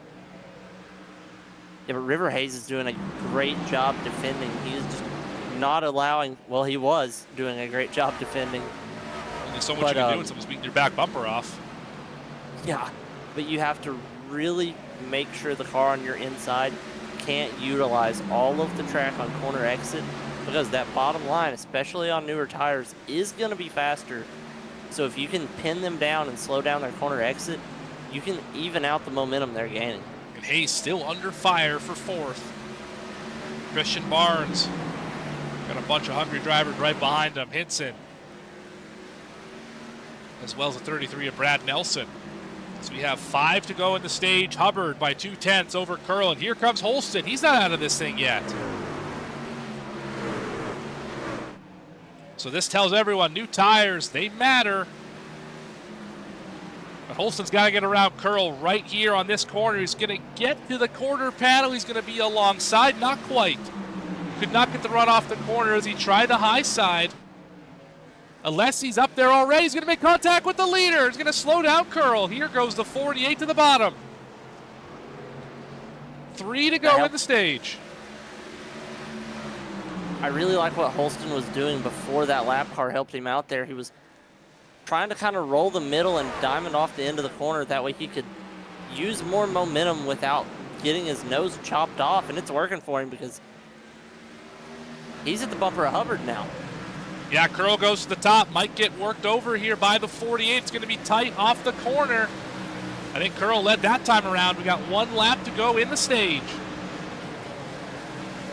[SPEAKER 7] Yeah, but River Hayes is doing a great job defending. He is just not allowing, well, he was doing a great job defending.
[SPEAKER 6] Only so much you can do when someone's beating your back bumper off.
[SPEAKER 7] Yeah, but you have to really make sure the car on your inside can't utilize all of the track on corner exit, because that bottom line, especially on newer tires, is going to be faster. So if you can pin them down and slow down their corner exit, you can even out the momentum they're gaining.
[SPEAKER 6] And Hayes still under fire for 4th. Christian Barnes got a bunch of hungry drivers right behind him. Hinson, as well as the 33 of Brad Nelson. So we have 5 to go in the stage. Hubbard by 2/10 over Curl, and here comes Holston. He's not out of this thing yet. So this tells everyone, new tires, they matter. But Holston's got to get around Curl right here on this corner. He's going to get to the quarter panel. He's going to be alongside, not quite. Could not get the run off the corner as he tried the high side. Unless he's up there already, he's going to make contact with the leader. He's going to slow down Curl. Here goes the 48 to the bottom. 3 to go in the stage.
[SPEAKER 7] I really like what Holston was doing before that lap car helped him out there. He was trying to kind of roll the middle and diamond off the end of the corner. That way he could use more momentum without getting his nose chopped off, and it's working for him because he's at the bumper of Hubbard now.
[SPEAKER 6] Yeah, Curl goes to the top. Might get worked over here by the 48. It's going to be tight off the corner. I think Curl led that time around. We got 1 lap to go in the stage.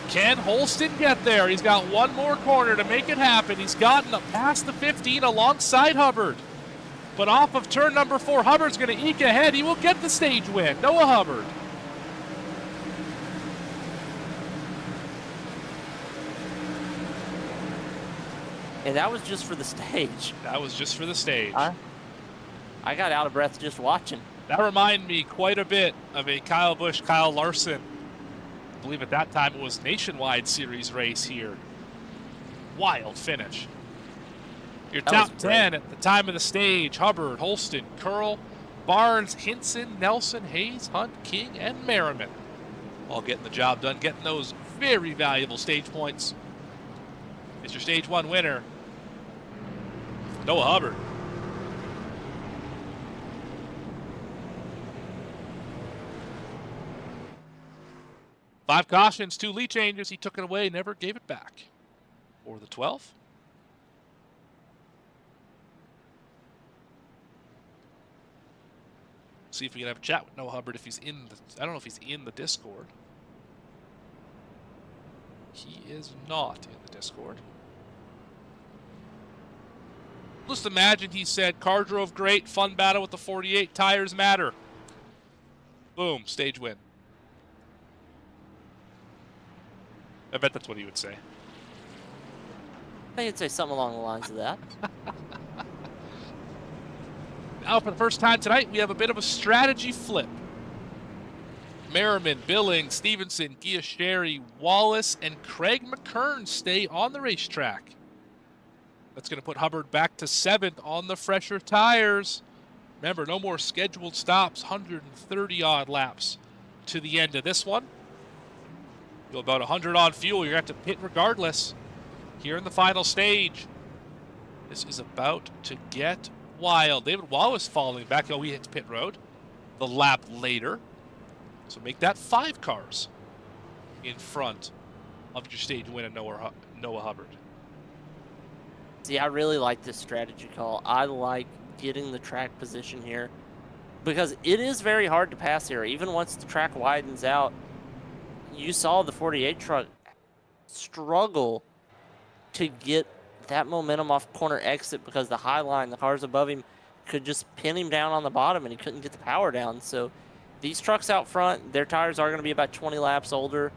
[SPEAKER 6] Can Holston get there? He's got 1 more corner to make it happen. He's gotten past the 15 alongside Hubbard. But off of turn number 4, Hubbard's going to eke ahead. He will get the stage win. Noah Hubbard.
[SPEAKER 7] And that was just for the stage.
[SPEAKER 6] That was just for the stage.
[SPEAKER 7] I got out of breath just watching.
[SPEAKER 6] That reminded me quite a bit of a Kyle Busch, Kyle Larson. I believe at that time it was Nationwide Series race here. Wild finish. Your top 10 at the time of the stage: Hubbard, Holston, Curl, Barnes, Hinson, Nelson, Hayes, Hunt, King, and Merriman. All getting the job done, getting those very valuable stage points. It's your stage 1 winner, Noah Hubbard. Five cautions, 2 lead changes. He took it away, never gave it back. Or the 12th. See if we can have a chat with Noah Hubbard if he's in the, I don't know if he's in the Discord. He is not in the Discord. Just imagine he said, car drove great, fun battle with the 48, tires matter. Boom, stage win. I bet that's what he would say.
[SPEAKER 7] I think I'd say something along the lines of that.
[SPEAKER 6] Now, for the first time tonight, we have a bit of a strategy flip. Merriman, Billings, Stevenson, Giasheri, Wallace, and Craig McKern stay on the racetrack. That's going to put Hubbard back to 7th on the fresher tires. Remember, no more scheduled stops, 130-odd laps to the end of this one. You'll about 100 on fuel. You're going to have to pit regardless here in the final stage. This is about to get wild. David Wallace falling back. Oh, he hits pit road the lap later. So make that 5 cars in front of your stage winner, Noah Hubbard.
[SPEAKER 7] See, I really like this strategy call. I like getting the track position here because it is very hard to pass here. Even once the track widens out, you saw the 48 truck struggle to get that momentum off corner exit because the high line, the cars above him, could just pin him down on the bottom and he couldn't get the power down. So these trucks out front, their tires are going to be about 20 laps older,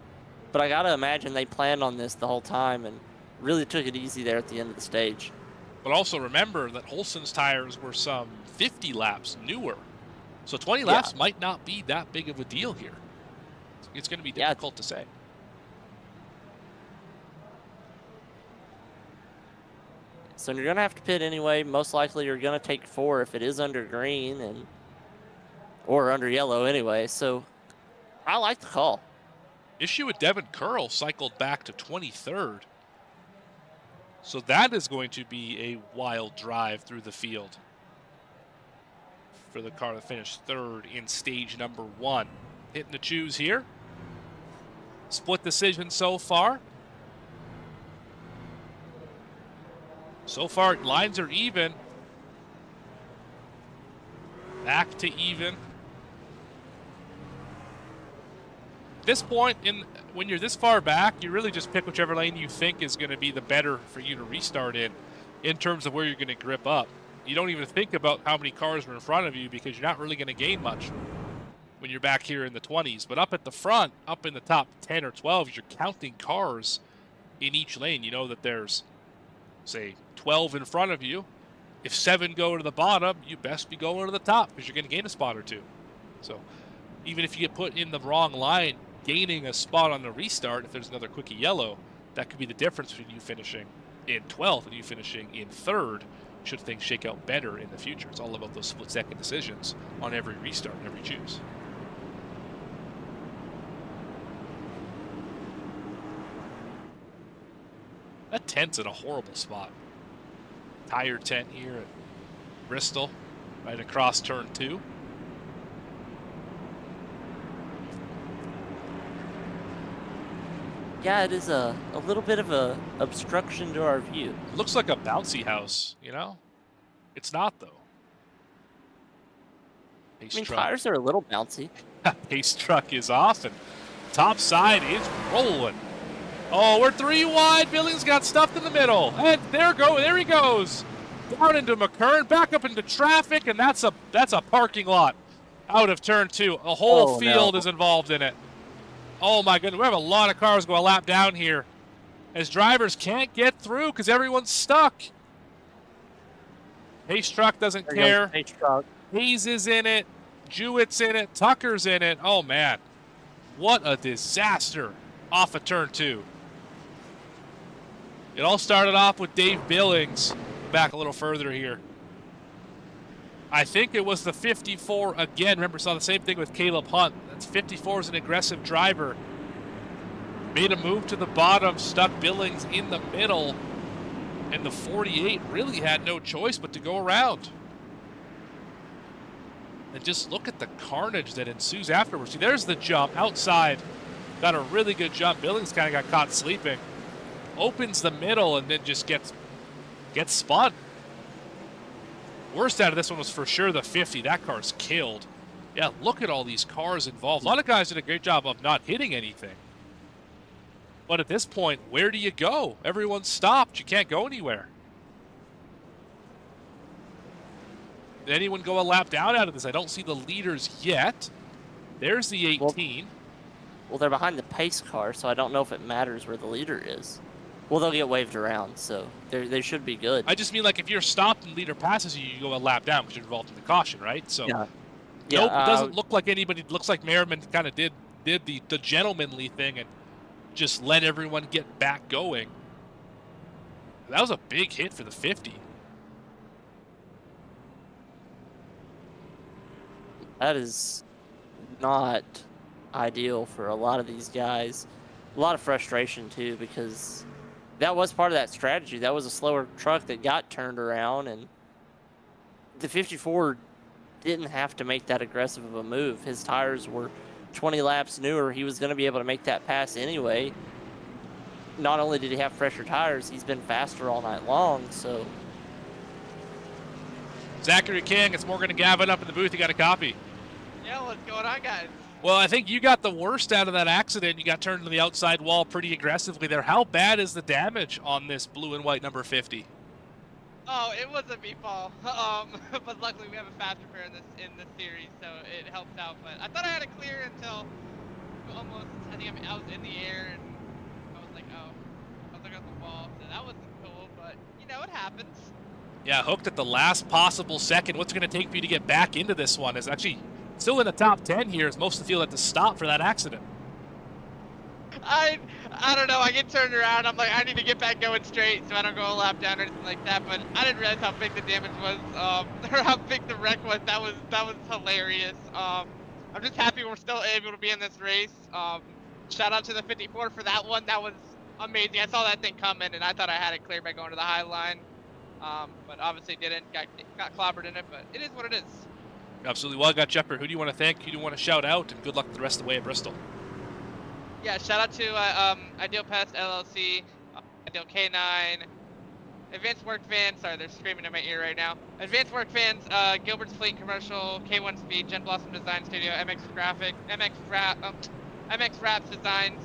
[SPEAKER 7] but I got to imagine they planned on this the whole time and really took it easy there at the end of the stage.
[SPEAKER 6] But also remember that Holson's tires were some 50 laps newer. So 20 laps might not be that big of a deal here. It's going to be difficult to say.
[SPEAKER 7] So you're going to have to pit anyway. Most likely you're going to take 4 if it is under green or under yellow anyway. So I like the call.
[SPEAKER 6] Issue with Devin Curl cycled back to 23rd. So that is going to be a wild drive through the field for the car that finished 3rd in stage number 1. Hitting the choose here. Split decision so far. So far, lines are even. Back to even. At this point, when you're this far back, you really just pick whichever lane you think is going to be the better for you to restart in terms of where you're going to grip up. You don't even think about how many cars are in front of you because you're not really going to gain much when you're back here in the 20s. But up at the front, up in the top 10 or 12, you're counting cars in each lane. You know that there's, say, 12 in front of you. If 7 go to the bottom, you best be going to the top because you're going to gain a spot or 2. So even if you get put in the wrong line, gaining a spot on the restart, if there's another quickie yellow, that could be the difference between you finishing in 12th and you finishing in 3rd should things shake out better in the future. It's all about those split-second decisions on every restart and every choose. That tent's in a horrible spot. Tire tent here at Bristol, right across turn 2.
[SPEAKER 7] Yeah, it is a little bit of a obstruction to our view.
[SPEAKER 6] It looks like a bouncy house, you know? It's not, though.
[SPEAKER 7] Tires are a little bouncy.
[SPEAKER 6] Pace truck is off, and top side is rolling. Oh, we're 3 wide. Billings got stuffed in the middle. And there he goes. Down into McKern, back up into traffic, and that's a parking lot out of turn 2. A whole field is involved in it. Oh my goodness, we have a lot of cars go a lap down here as drivers can't get through because everyone's stuck. Pace truck doesn't care.
[SPEAKER 7] Pace truck.
[SPEAKER 6] Hayes is in it. Jewett's in it. Tucker's in it. Oh man, what a disaster off of turn 2. It all started off with Dave Billings. Back a little further here. I think it was the 54 again. Remember, saw the same thing with Caleb Hunt. That's 54 is an aggressive driver. Made a move to the bottom, stuck Billings in the middle, and the 48 really had no choice but to go around. And just look at the carnage that ensues afterwards. See, there's the jump outside. Got a really good jump. Billings kind of got caught sleeping. Opens the middle and then just gets spun. Worst out of this one was for sure the 50. That car's killed. Yeah, look at all these cars involved. A lot of guys did a great job of not hitting anything. But at this point, where do you go? Everyone's stopped. You can't go anywhere. Did anyone go a lap down out of this? I don't see the leaders yet. There's the 18.
[SPEAKER 7] Well, they're behind the pace car, so I don't know if it matters where the leader is. Well, they'll get waved around, so they should be good.
[SPEAKER 6] I just mean, like, if you're stopped and leader passes you, you go a lap down because you're involved in the caution, right? So,
[SPEAKER 7] Yeah.
[SPEAKER 6] nope, it doesn't look like anybody. It looks like Merriman kind of did the gentlemanly thing and just let everyone get back going. That was a big hit for the 50.
[SPEAKER 7] That is not ideal for a lot of these guys. A lot of frustration, too, because that was part of that strategy. That was a slower truck that got turned around, and the 54 didn't have to make that aggressive of a move. His tires were 20 laps newer. He was going to be able to make that pass anyway. Not only did he have fresher tires, he's been faster all night long, so...
[SPEAKER 6] Zachary King, it's Morgan and Gavin up in the booth. You got a copy?
[SPEAKER 8] Yeah, what's going on, guys?
[SPEAKER 6] Well, I think you got the worst out of that accident. You got turned to the outside wall pretty aggressively there. How bad is the damage on this blue and white number 50?
[SPEAKER 8] Oh, it was a meatball. But luckily we have a faster pair in this series, so it helps out. But I thought I had it clear until almost, I think I was in the air and I was like, oh, I was looking at the wall. So that wasn't cool, but you know, it happens.
[SPEAKER 6] Yeah, hooked at the last possible second. What's it going to take for you to get back into this one? Is actually still in the top 10 here. Is most of the field at the stop for that accident?
[SPEAKER 8] I don't know. I get turned around. I'm like, I need to get back going straight so I don't go a lap down or anything like that. But I didn't realize how big the damage was, or how big the wreck was. That was hilarious. I'm just happy we're still able to be in this race. Shout out to the 54 for that one. That was amazing. I saw that thing coming and I thought I had it clear by going to the high line. But obviously didn't. Got clobbered in it. But it is what it is.
[SPEAKER 6] Absolutely. Well, I got Jepper. Who do you want to thank? Who do you want to shout out? And good luck the rest of the way at Bristol.
[SPEAKER 8] Yeah, shout out to Ideal Pest LLC, Ideal K9, Advanced Work Vans. Sorry, they're screaming in my ear right now. Advanced Work Vans, Gilbert's Fleet Commercial, K1 Speed, Gen Blossom Design Studio, MX Wraps Designs.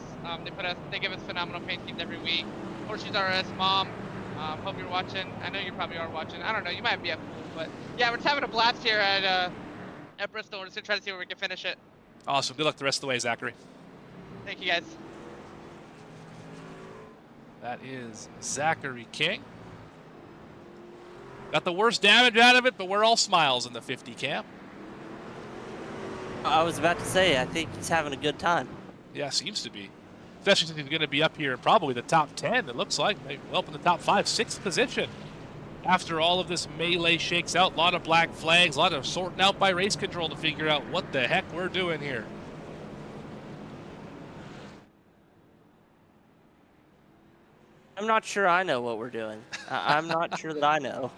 [SPEAKER 8] They give us phenomenal paint schemes every week. Horseshoes RS, Mom. Hope you're watching. I know you probably are watching. I don't know. You might be at pool, but yeah, we're just having a blast here at Bristol. We're just gonna try to see where we can finish it.
[SPEAKER 6] Awesome. Good luck the rest of the way, Zachary.
[SPEAKER 8] Thank you, guys.
[SPEAKER 6] That is Zachary King. Got the worst damage out of it, but we're all smiles in the 50 camp.
[SPEAKER 7] I was about to say, I think he's having a good time.
[SPEAKER 6] Yeah, seems to be. Especially since he's going to be up here in probably the top 10, it looks like. Maybe well up in the top 5, 6th position. After all of this melee shakes out, a lot of black flags, a lot of sorting out by race control to figure out what the heck we're doing here.
[SPEAKER 7] I'm not sure I know what we're doing. I'm not sure that I know.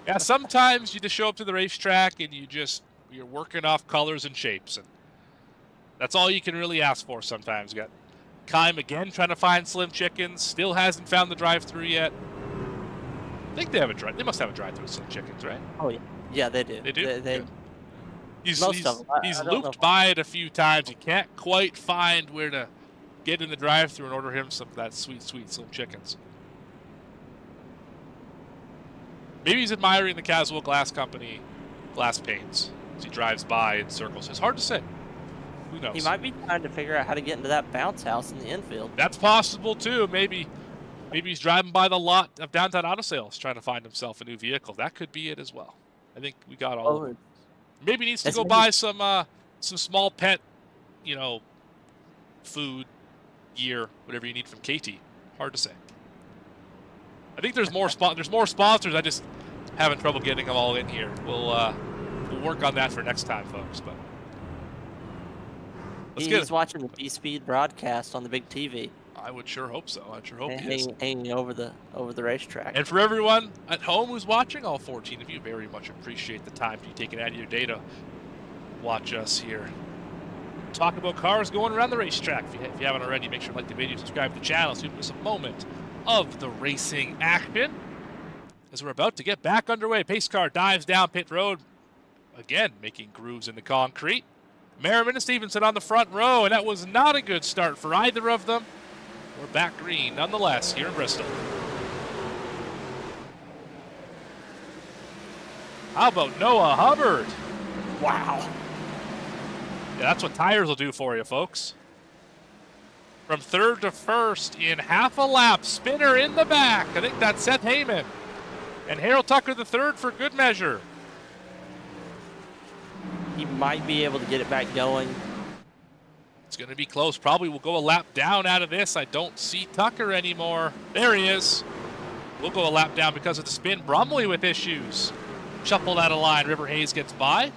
[SPEAKER 6] Yeah, sometimes you just show up to the racetrack and you're working off colors and shapes, and that's all you can really ask for sometimes. You got Kime again trying to find Slim Chickens, still hasn't found the drive-through yet. I think they have they must have a drive-through with Slim Chickens, right?
[SPEAKER 7] Oh yeah, yeah they do.
[SPEAKER 6] They do.
[SPEAKER 7] They
[SPEAKER 6] He's
[SPEAKER 7] most of them.
[SPEAKER 6] He's
[SPEAKER 7] I don't
[SPEAKER 6] looped
[SPEAKER 7] know.
[SPEAKER 6] by it a few times. He can't quite find where to get in the drive-through and order him some of that sweet, sweet Slim Chickens. Maybe he's admiring the Caswell Glass Company glass paints as he drives by in circles. It's hard to say. Who knows?
[SPEAKER 7] He might be trying to figure out how to get into that bounce house in the infield.
[SPEAKER 6] That's possible too. Maybe he's driving by the lot of Downtown Auto Sales trying to find himself a new vehicle. That could be it as well. I think we got all of it. Maybe he needs to go buy some small pet, food, gear, whatever you need from KT. Hard to say. I think there's more sponsors. I just having trouble getting them all in here. We'll work on that for next time, folks. But
[SPEAKER 7] He's watching the B-Speed broadcast on the big TV.
[SPEAKER 6] I would sure hope so. I sure hope he is.
[SPEAKER 7] Hanging over the racetrack.
[SPEAKER 6] And for everyone at home who's watching, all 14 of you, very much appreciate the time you taking out of your day to watch us here. Talk about cars going around the racetrack. If you haven't already, make sure to like the video, subscribe to the channel so you don't miss a moment of the racing action. As we're about to get back underway, pace car dives down pit road, again making grooves in the concrete. Merriman and Stevenson on the front row, and that was not a good start for either of them. We're back green nonetheless here in Bristol. How about Noah Hubbard?
[SPEAKER 7] Wow.
[SPEAKER 6] Yeah, that's what tires will do for you, folks. From third to first in half a lap. Spinner in the back. I think that's Seth Heyman. And Harold Tucker the third for good measure.
[SPEAKER 7] He might be able to get it back going.
[SPEAKER 6] It's going to be close. Probably will go a lap down out of this. I don't see Tucker anymore. There he is. We'll go a lap down because of the spin. Brumley with issues. Shuffled out of line. River Hayes gets by.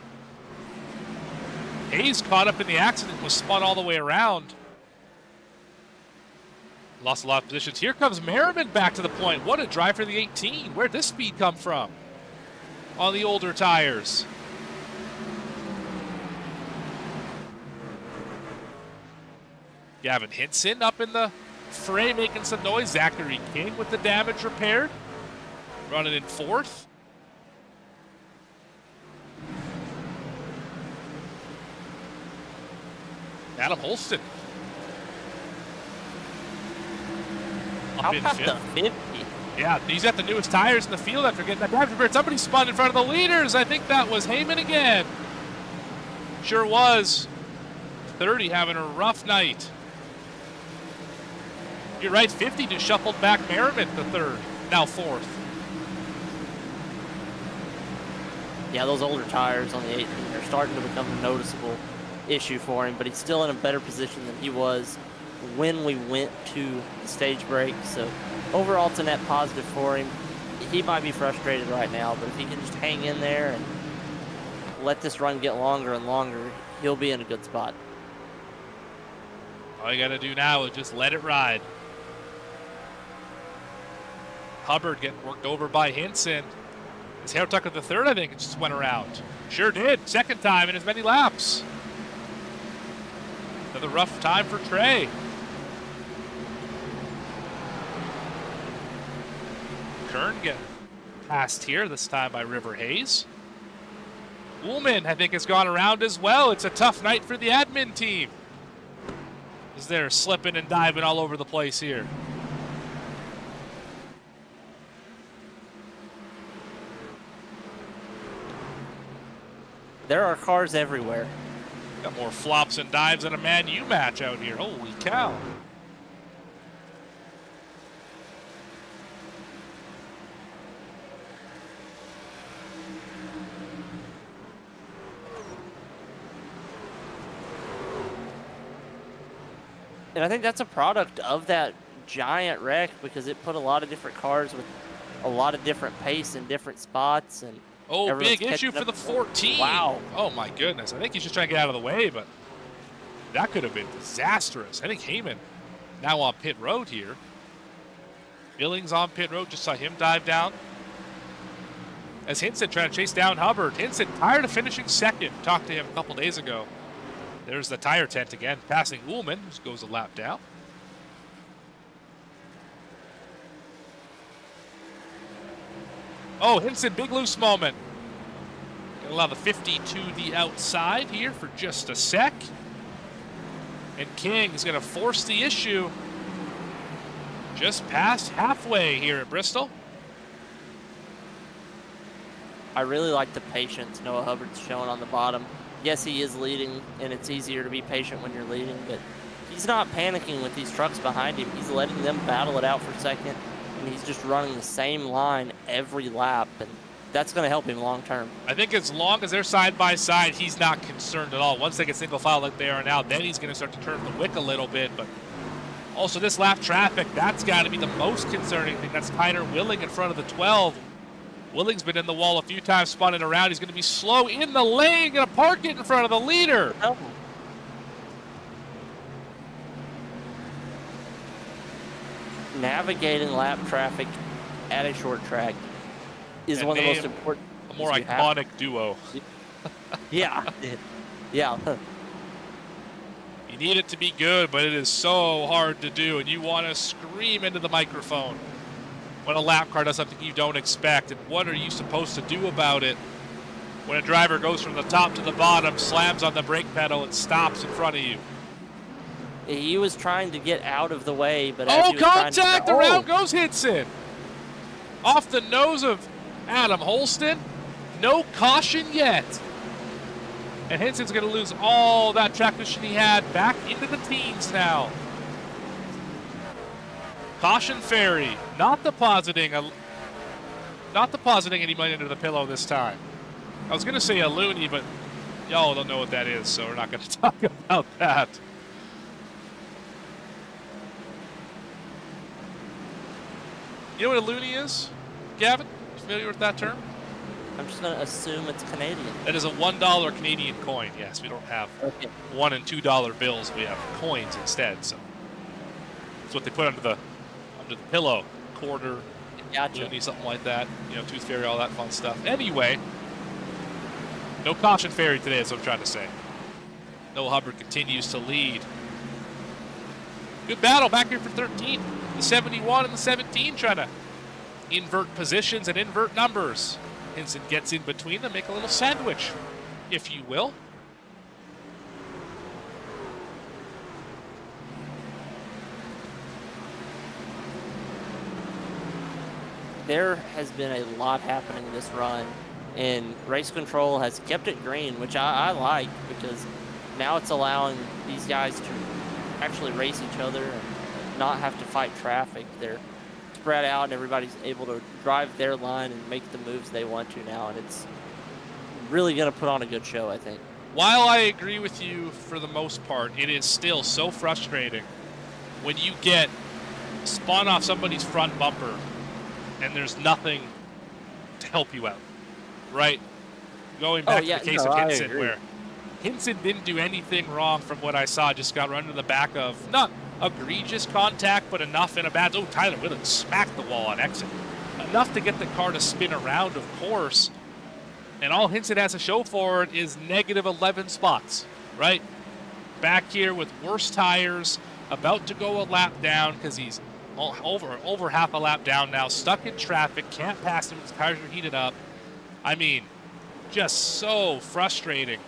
[SPEAKER 6] Hayes caught up in the accident, was spun all the way around. Lost a lot of positions. Here comes Merriman back to the point. What a drive for the 18. Where'd this speed come from? On the older tires. Gavin Hinson up in the fray making some noise. Zachary King with the damage repaired. Running in fourth. Adam Holston.
[SPEAKER 7] How
[SPEAKER 6] Up in
[SPEAKER 7] past the
[SPEAKER 6] fifth.
[SPEAKER 7] 50?
[SPEAKER 6] Yeah, he's got the newest tires in the field after getting that damage repaired. Somebody spun in front of the leaders. I think that was Heyman again. Sure was. 30 having a rough night. You're right, 50 just shuffled back Merriman the third, now fourth.
[SPEAKER 7] Yeah, those older tires on the 18 are starting to become a noticeable issue for him, but he's still in a better position than he was when we went to the stage break. So overall, it's a net positive for him. He might be frustrated right now, but if he can just hang in there and let this run get longer and longer, he'll be in a good spot.
[SPEAKER 6] All you got to do now is just let it ride. Hubbard getting worked over by Hinson. His Harold Tucker the third, I think, it just went around. Sure did. Second time in as many laps. Another rough time for Trey. Kern getting passed here, this time by River Hayes. Ullman, I think, has gone around as well. It's a tough night for the admin team, as they're slipping and diving all over the place here.
[SPEAKER 7] There are cars everywhere.
[SPEAKER 6] Got more flops and dives than a Man U match out here. Holy cow.
[SPEAKER 7] And I think that's a product of that giant wreck, because it put a lot of different cars with a lot of different pace in different spots. And
[SPEAKER 6] Oh,
[SPEAKER 7] everyone's
[SPEAKER 6] big issue
[SPEAKER 7] catching
[SPEAKER 6] for
[SPEAKER 7] up.
[SPEAKER 6] the 14.
[SPEAKER 7] Wow.
[SPEAKER 6] Oh, my goodness. I think he's just trying to get out of the way, but that could have been disastrous. I think Heyman now on pit road here. Billings on pit road. Just saw him dive down. As Hinson trying to chase down Hubbard. Hinson tired of finishing second. Talked to him a couple days ago. There's the tire tent again. Passing Ullman, who goes a lap down. Oh, Hinson, big loose moment. Gonna allow the 50 to the outside here for just a sec. And King is gonna force the issue just past halfway here at Bristol.
[SPEAKER 7] I really like the patience Noah Hubbard's showing on the bottom. Yes, he is leading, and it's easier to be patient when you're leading, but he's not panicking with these trucks behind him. He's letting them battle it out for second, and he's just running the same line every lap, and that's going to help him long term.
[SPEAKER 6] I think as long as they're side by side, he's not concerned at all. Once they get single file like they are now, then he's going to start to turn the wick a little bit. But also this lap traffic, that's got to be the most concerning thing. That's Tyner Willing in front of the 12. Willing's been in the wall a few times, spun it around. He's going to be slow in the lane, going to park it in front of the leader.
[SPEAKER 7] Oh. Navigating lap traffic at a short track is
[SPEAKER 6] And
[SPEAKER 7] one of the most
[SPEAKER 6] name
[SPEAKER 7] important.
[SPEAKER 6] A more
[SPEAKER 7] things you have.
[SPEAKER 6] iconic duo.
[SPEAKER 7] Yeah. Yeah.
[SPEAKER 6] You need it to be good, but it is so hard to do, and you want to scream into the microphone when a lap car does something you don't expect. And what are you supposed to do about it when a driver goes from the top to the bottom, slams on the brake pedal, and stops in front of you?
[SPEAKER 7] He was trying to get out of the way, but as
[SPEAKER 6] Oh,
[SPEAKER 7] he was trying to-
[SPEAKER 6] contact! Around goes Hinson. Off the nose of Adam Holston. No caution yet. And Henson's going to lose all that track position he had back into the teens now. Caution Ferry, not depositing any money under the pillow this time. I was going to say a loony, but y'all don't know what that is, so we're not going to talk about that. You know what a loony is, Gavin? You familiar with that term?
[SPEAKER 7] I'm just going to assume it's Canadian.
[SPEAKER 6] That is a $1 Canadian coin. Yes, we don't have $1 and $2 bills. We have coins instead. So that's what they put under the pillow. Quarter,
[SPEAKER 7] Gotcha.
[SPEAKER 6] loony, something like that. You know, tooth fairy, all that fun stuff. Anyway, no caution fairy today, is what I'm trying to say. Noah Hubbard continues to lead. Good battle back here for 13. The 71 and the 17 trying to invert positions and invert numbers. Hinson gets in between them, make a little sandwich, if you will.
[SPEAKER 7] There has been a lot happening this run, and race control has kept it green, which I like, because now it's allowing these guys to actually race each other and not have to fight traffic. They're spread out and everybody's able to drive their line and make the moves they want to now, and it's really going to put on a good show, I think.
[SPEAKER 6] While I agree with you for the most part, it is still so frustrating when you get spun off somebody's front bumper and there's nothing to help you out, right? Going back to the case of Hinson, where Hinson didn't do anything wrong from what I saw, just got run to the back of, not egregious contact, but enough in a bad... Oh, Tyler Willett smacked the wall on exit. Enough to get the car to spin around, of course. And all Hinson has to show for it is negative 11 spots, right? Back here with worse tires, about to go a lap down because he's over half a lap down now, stuck in traffic, can't pass him, his tires are heated up. I mean, just so frustrating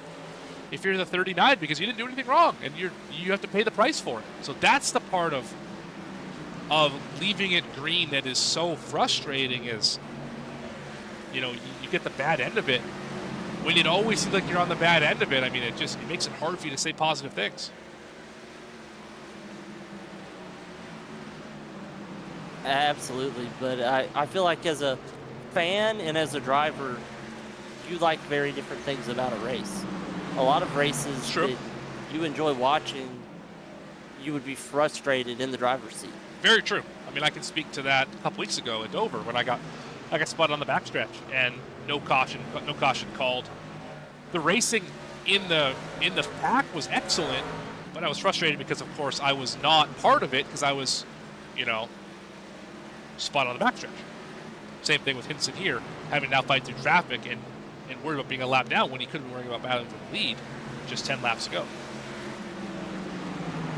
[SPEAKER 6] if you're the 39 because you didn't do anything wrong and you have to pay the price for it. So that's the part of leaving it green that is so frustrating, is, you know, you get the bad end of it. When it always seems like you're on the bad end of it, I mean, it makes it hard for you to say positive things.
[SPEAKER 7] Absolutely, but I feel like as a fan and as a driver, you like very different things about a race. A lot of races that you enjoy watching, you would be frustrated in the driver's seat.
[SPEAKER 6] Very true. I mean, I can speak to that a couple weeks ago at Dover when I got spotted on the backstretch and no caution called. The racing in the pack was excellent, but I was frustrated because, of course, I was not part of it because I was, you know, spotted on the backstretch. Same thing with Hinson here, having now fight through traffic and worry about being a lap down when he could have been worrying about battling for the lead just 10 laps ago.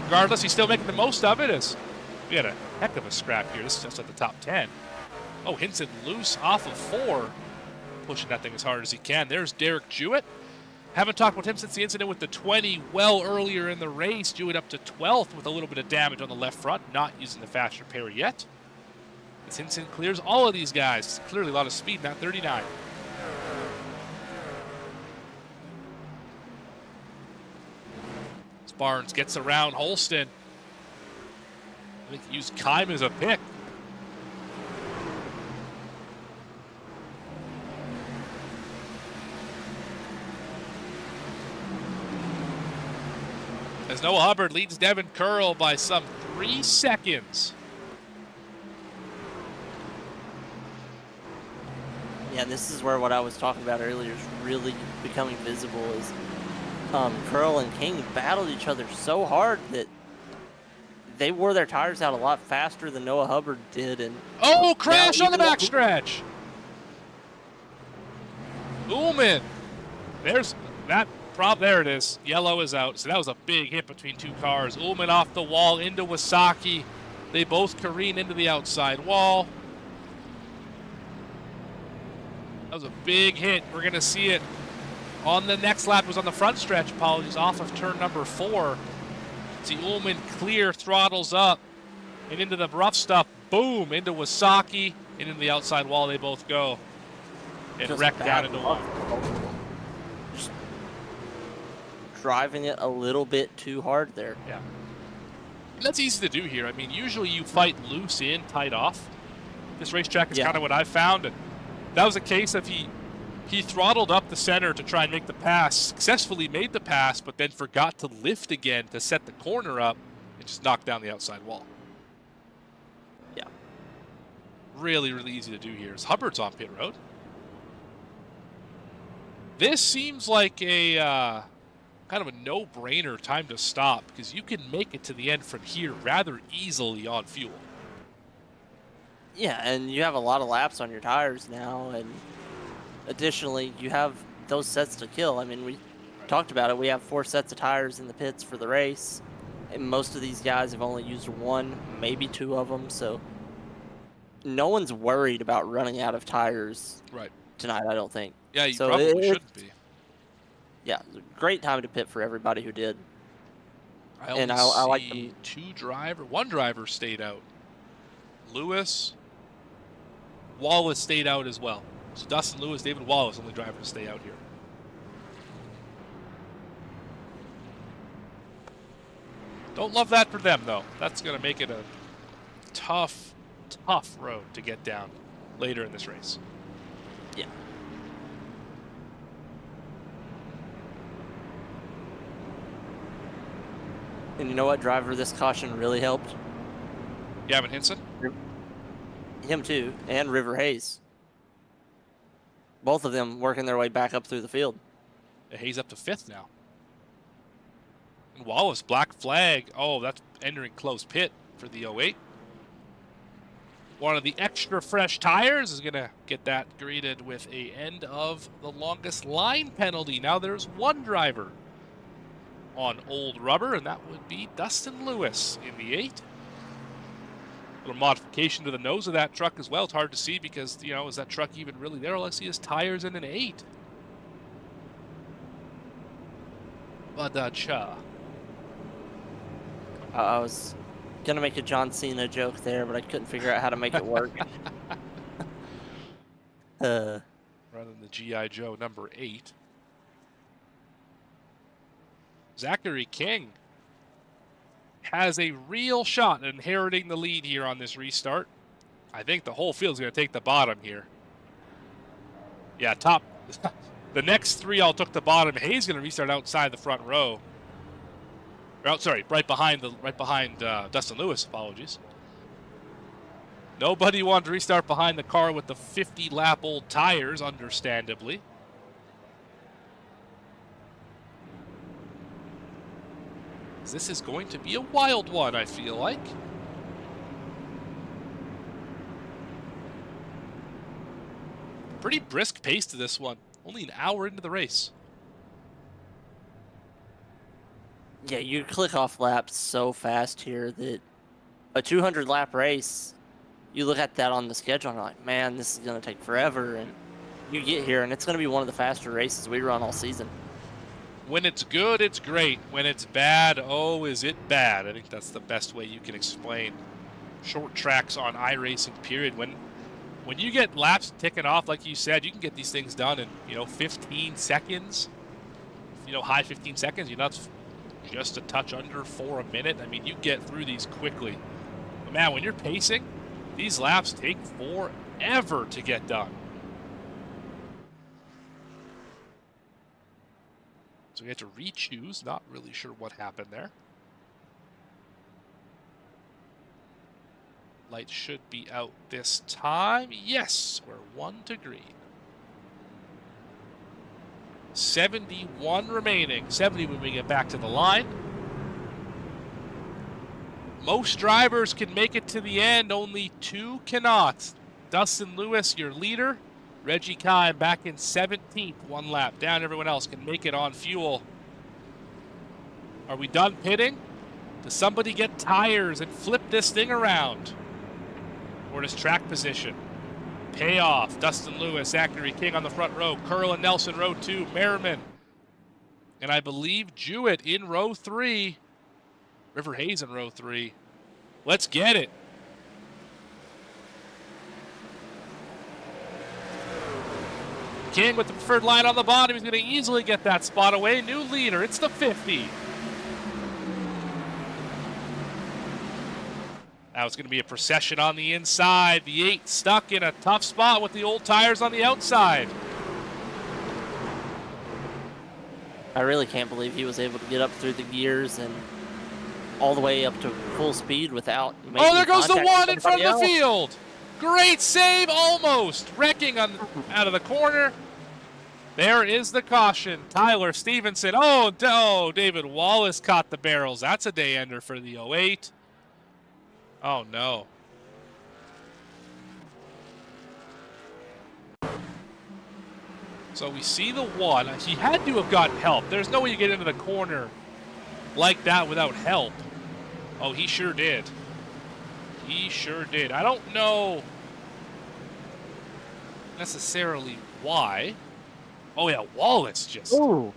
[SPEAKER 6] Regardless, he's still making the most of it, as we had a heck of a scrap here. This is just at the top 10. Oh, Hinson loose off of 4, pushing that thing as hard as he can. There's Derek Jewett. Haven't talked about him since the incident with the 20 well earlier in the race. Jewett up to 12th with a little bit of damage on the left front, not using the fast repair yet. As Hinson clears all of these guys. Clearly a lot of speed, not 39. Barnes gets around Holston. I think he used Kime as a pick. As Noah Hubbard leads Devin Curl by some 3 seconds.
[SPEAKER 7] Yeah, this is where what I was talking about earlier is really becoming visible, is Curl and King battled each other so hard that they wore their tires out a lot faster than Noah Hubbard did. And
[SPEAKER 6] oh, crash on the backstretch. Ullman. There's that prop. There it is. Yellow is out. So that was a big hit between 2 cars. Ullman off the wall into Wasaki. They both careen into the outside wall. That was a big hit. We're going to see it on the next lap. It was on the front stretch, apologies, off of turn number 4. See Ullman clear, throttles up, and into the rough stuff, boom, into Wasaki, and into the outside wall they both go. and
[SPEAKER 7] just
[SPEAKER 6] wreck down
[SPEAKER 7] bad
[SPEAKER 6] into
[SPEAKER 7] luck.
[SPEAKER 6] one.
[SPEAKER 7] Just driving it a little bit too hard there.
[SPEAKER 6] Yeah. And that's easy to do here. I mean, usually you fight loose in, tight off. This racetrack is kind of what I've found, and that was a case of he throttled up the center to try and make the pass, successfully made the pass, but then forgot to lift again to set the corner up and just knocked down the outside wall.
[SPEAKER 7] Yeah.
[SPEAKER 6] Really, really easy to do here. As Hubbard's on pit road. This seems like a kind of a no-brainer time to stop because you can make it to the end from here rather easily on fuel.
[SPEAKER 7] Yeah, and you have a lot of laps on your tires now, and additionally, you have those sets to kill. I mean, we talked about it. We have 4 sets of tires in the pits for the race, and most of these guys have only used 1, maybe 2 of them, so no one's worried about running out of tires tonight, I don't think.
[SPEAKER 6] Yeah, you probably shouldn't be.
[SPEAKER 7] Yeah, it was a great time to pit for everybody who did.
[SPEAKER 6] I only see one driver stayed out. Lewis, Wallace stayed out as well. So Dustin Lewis, David Wallace, only driver to stay out here. Don't love that for them, though. That's going to make it a tough, tough road to get down later in this race.
[SPEAKER 7] Yeah. And you know what driver this caution really helped?
[SPEAKER 6] Gavin Hinson?
[SPEAKER 7] Him too, and River Hayes. Both of them working their way back up through the field.
[SPEAKER 6] Hayes up to 5th now. And Wallace, black flag. Oh, that's entering close pit for the 08. One of the extra fresh tires is going to get that greeted with a end of the longest line penalty. Now there's one driver on old rubber, and that would be Dustin Lewis in the 8. Little modification to the nose of that truck as well. It's hard to see because, you know, is that truck even really there? All I see is tires in an 8. Badacha.
[SPEAKER 7] I was going to make a John Cena joke there, but I couldn't figure out how to make it work.
[SPEAKER 6] Rather than the G.I. Joe number 8. Zachary King has a real shot at inheriting the lead here on this restart. I think the whole field's going to take the bottom here. Yeah, top. The next 3 all took the bottom. Hayes going to restart outside the front row. Right behind Dustin Lewis. Apologies. Nobody wanted to restart behind the car with the 50-lap old tires, understandably. This is going to be a wild one, I feel like. Pretty brisk pace to this one. Only an hour into the race.
[SPEAKER 7] Yeah, you click off laps so fast here that a 200-lap race, you look at that on the schedule and you're like, man, this is going to take forever. And you get here, and it's going to be one of the faster races we run all season.
[SPEAKER 6] When it's good, it's great. When it's bad, oh, is it bad? I think that's the best way you can explain short tracks on iRacing, period. When you get laps ticking off, like you said, you can get these things done in, 15 seconds. High 15 seconds. That's just a touch under 4 a minute. I mean, you get through these quickly. But man, when you're pacing, these laps take forever to get done. So we had to re-choose. Not really sure what happened there. Light should be out this time. Yes, we're 1 to green. 71 remaining. 70 when we get back to the line. Most drivers can make it to the end. Only 2 cannot. Dustin Lewis, your leader. Reggie Kime back in 17th, 1 lap down. Everyone else can make it on fuel. Are we done pitting? Does somebody get tires and flip this thing around? Or does track position pay off? Dustin Lewis, Zachary King on the front row. Curl and Nelson, row 2. Merriman. And I believe Jewett in row 3. River Hayes in row 3. Let's get it. King with the preferred line on the bottom. He's going to easily get that spot away. New leader. It's the 50. Now it's going to be a procession on the inside. The 8 stuck in a tough spot with the old tires on the outside.
[SPEAKER 7] I really can't believe he was able to get up through the gears and all the way up to full speed without making
[SPEAKER 6] Oh, there goes the
[SPEAKER 7] contact
[SPEAKER 6] 1 in
[SPEAKER 7] with
[SPEAKER 6] front of the
[SPEAKER 7] somebody else.
[SPEAKER 6] field. Great save, almost. Wrecking out of the corner. There is the caution. Tyler Stevenson. Oh, David Wallace caught the barrels. That's a day ender for the 08. Oh, no. So we see the 1. He had to have gotten help. There's no way you get into the corner like that without help. Oh, he sure did. He sure did. I don't know necessarily why. Oh, yeah, Wallace just...
[SPEAKER 7] Ooh.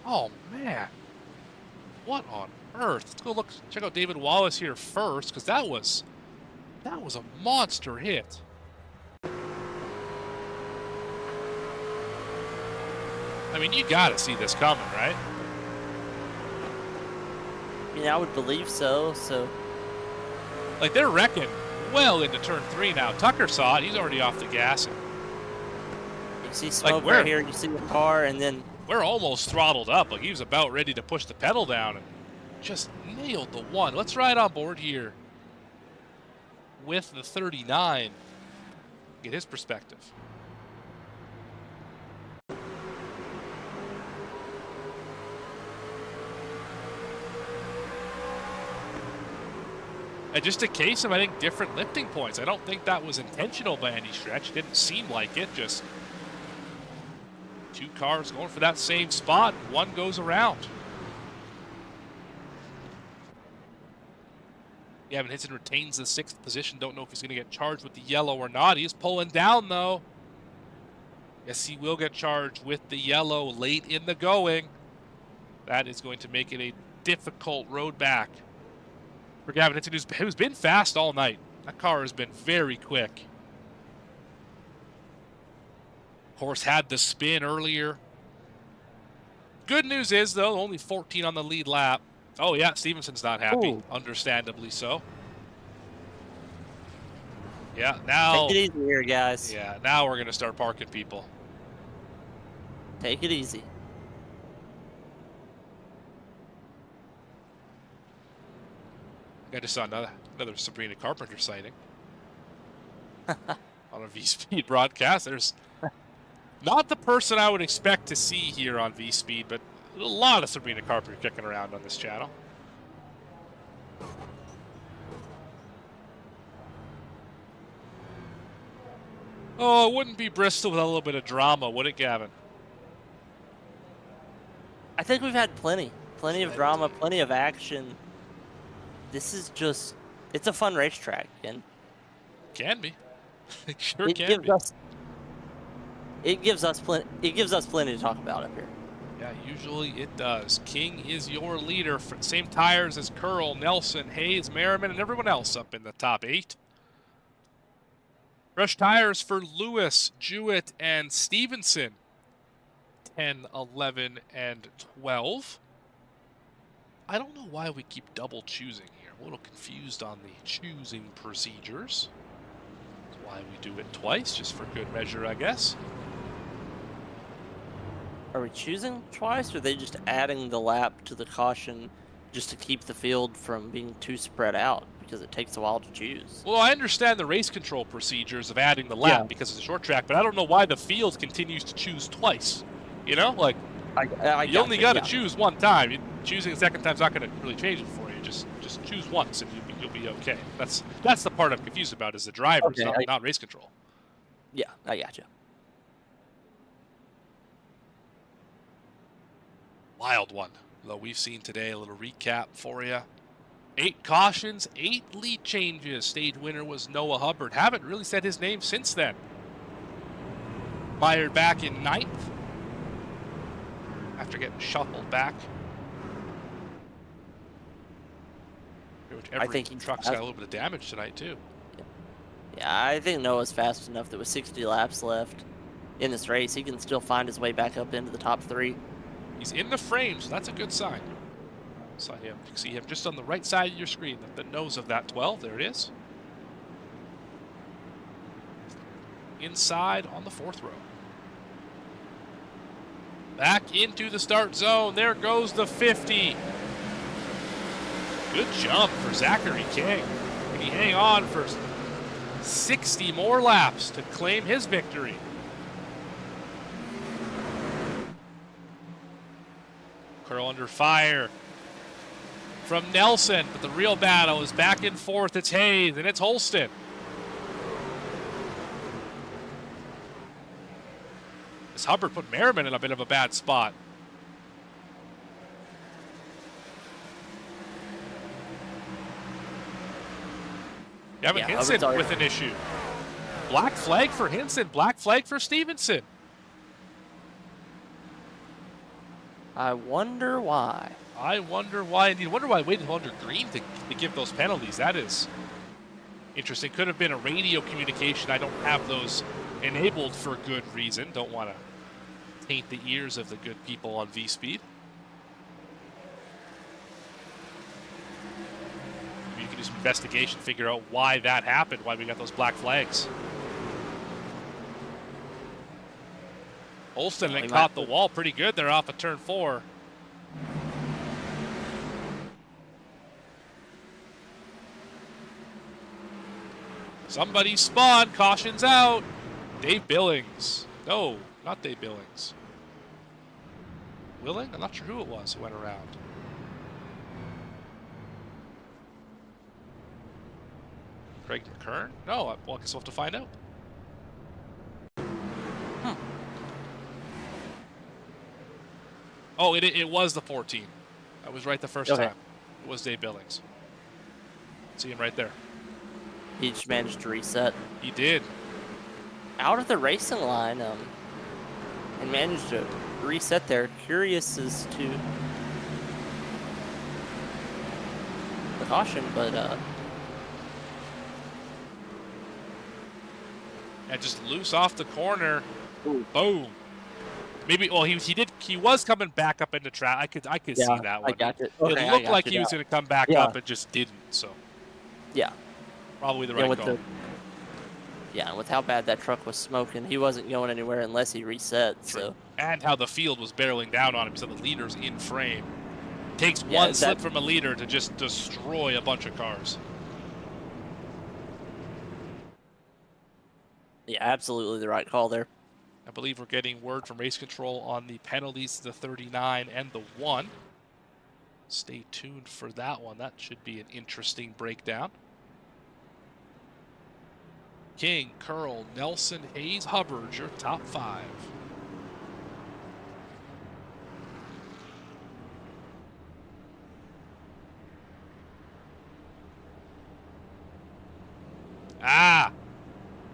[SPEAKER 6] Oh, man. What on earth? Let's go check out David Wallace here first, because that was a monster hit. I mean, you got to see this coming, right?
[SPEAKER 7] I mean, I would believe so.
[SPEAKER 6] Like, they're wrecking well into turn 3 now. Tucker saw it. He's already off the gas.
[SPEAKER 7] You see smoke right here. You see the car, and then...
[SPEAKER 6] We're almost throttled up. Like, he was about ready to push the pedal down and just nailed the 1. Let's ride on board here with the 39. Get his perspective. And just a case of, I think, different lifting points. I don't think that was intentional by any stretch. It didn't seem like it. Just 2 cars going for that same spot. 1 goes around. Gavin Hinson retains the 6th position. Don't know if he's going to get charged with the yellow or not. He is pulling down, though. Yes, he will get charged with the yellow late in the going. That is going to make it a difficult road back for Gavin Hinson, who's been fast all night. That car has been very quick. Horse had the spin earlier. Good news is, though, only 14 on the lead lap. Oh, yeah, Stevenson's not happy.
[SPEAKER 7] Ooh.
[SPEAKER 6] Understandably so. Yeah, now...
[SPEAKER 7] Take it easy here, guys.
[SPEAKER 6] Yeah, now we're going to start parking people.
[SPEAKER 7] Take it easy.
[SPEAKER 6] I just saw another Sabrina Carpenter sighting on a V-Speed broadcast. There's not the person I would expect to see here on V-Speed, but a lot of Sabrina Carpenter kicking around on this channel. Oh, it wouldn't be Bristol without a little bit of drama, would it, Gavin?
[SPEAKER 7] I think we've had plenty of drama, plenty of action. This is just, it's a fun racetrack, and
[SPEAKER 6] can be. It sure
[SPEAKER 7] it
[SPEAKER 6] can
[SPEAKER 7] gives
[SPEAKER 6] be.
[SPEAKER 7] It gives us plenty to talk about up here.
[SPEAKER 6] Yeah, usually it does. King is your leader. Same tires as Curl, Nelson, Hayes, Merriman, and everyone else up in the top 8. Fresh tires for Lewis, Jewett, and Stevenson. 10, 11, and 12. I don't know why we keep double choosing here. I'm a little confused on the choosing procedures. That's why we do it twice, just for good measure, I guess.
[SPEAKER 7] Are we choosing twice, or are they just adding the lap to the caution just to keep the field from being too spread out, because it takes a while to choose?
[SPEAKER 6] Well, I understand the race control procedures of adding the lap because it's a short track, but I don't know why the field continues to choose twice. You know, like, you only got to choose one time. Choosing a second time's not going to really change it for you. Just choose once, and you'll be okay. That's the part I'm confused about, is the drivers, not race control.
[SPEAKER 7] Yeah, I gotcha.
[SPEAKER 6] Wild one, though we've seen today. A little recap for you. 8 cautions, 8 lead changes. Stage winner was Noah Hubbard. Haven't really said his name since then. Mired back in 9th after getting shuffled back.
[SPEAKER 7] I think
[SPEAKER 6] truck's got a little bit of damage tonight too.
[SPEAKER 7] Yeah, I think Noah's fast enough. There was 60 laps left. in this race, he can still find his way back up into the top 3.
[SPEAKER 6] He's in the frame, so that's a good sign. You can see him just on the right side of your screen, the nose of that 12. There it is. Inside on the 4th row. Back into the start zone. There goes the 50. Good jump for Zachary King. Can he hang on for 60 more laps to claim his victory? Curl under fire from Nelson, but the real battle is back and forth. It's Hayes and it's Holston. This Hubbard put Merriman in a bit of a bad spot. Gavin Hinson with an issue. Black flag for Hinson, black flag for Stevenson.
[SPEAKER 7] I wonder why.
[SPEAKER 6] I wonder why. Indeed, I wonder why I waited under green to give those penalties. That is interesting. Could have been a radio communication. I don't have those enabled for good reason. Don't want to taint the ears of the good people on V-Speed. You can do some investigation, figure out why that happened, why we got those black flags. Olsen then caught the wall pretty good there off of turn 4. Somebody spun, caution's out. Dave Billings. No, not Dave Billings. Willing? I'm not sure who it was who went around. Craig McKern? No, well, I guess we'll have to find out. Oh, it was the 14. I was right the first time. It was Dave Billings. See him right there.
[SPEAKER 7] He just managed to reset.
[SPEAKER 6] He did.
[SPEAKER 7] Out of the racing line, and managed to reset there. Curious as to the caution, but
[SPEAKER 6] yeah, just loose off the corner. Ooh. Boom. Maybe. Well, he was coming back up into track. I could see that one.
[SPEAKER 7] I got it.
[SPEAKER 6] Okay, it looked like he was going to come back up and just didn't. So.
[SPEAKER 7] Yeah.
[SPEAKER 6] Probably the right call.
[SPEAKER 7] Yeah, with how bad that truck was smoking, he wasn't going anywhere unless he reset.
[SPEAKER 6] True.
[SPEAKER 7] So.
[SPEAKER 6] And how the field was barreling down on him, so the leader's in frame. Takes one slip from a leader to just destroy a bunch of cars.
[SPEAKER 7] Yeah, absolutely the right call there.
[SPEAKER 6] I believe we're getting word from race control on the penalties to the 39 and the 1. Stay tuned for that one. That should be an interesting breakdown. King, Curl, Nelson, Hayes, Hubbard, your top 5.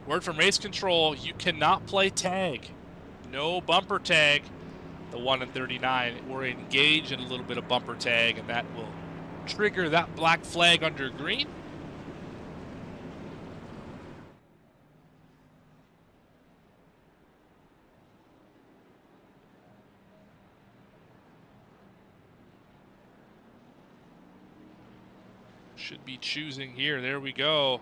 [SPEAKER 6] Word from race control, you cannot play tag. No bumper tag. The 1 and 39, we're engaged in a little bit of bumper tag, and that will trigger that black flag under green. Should be choosing here. There we go.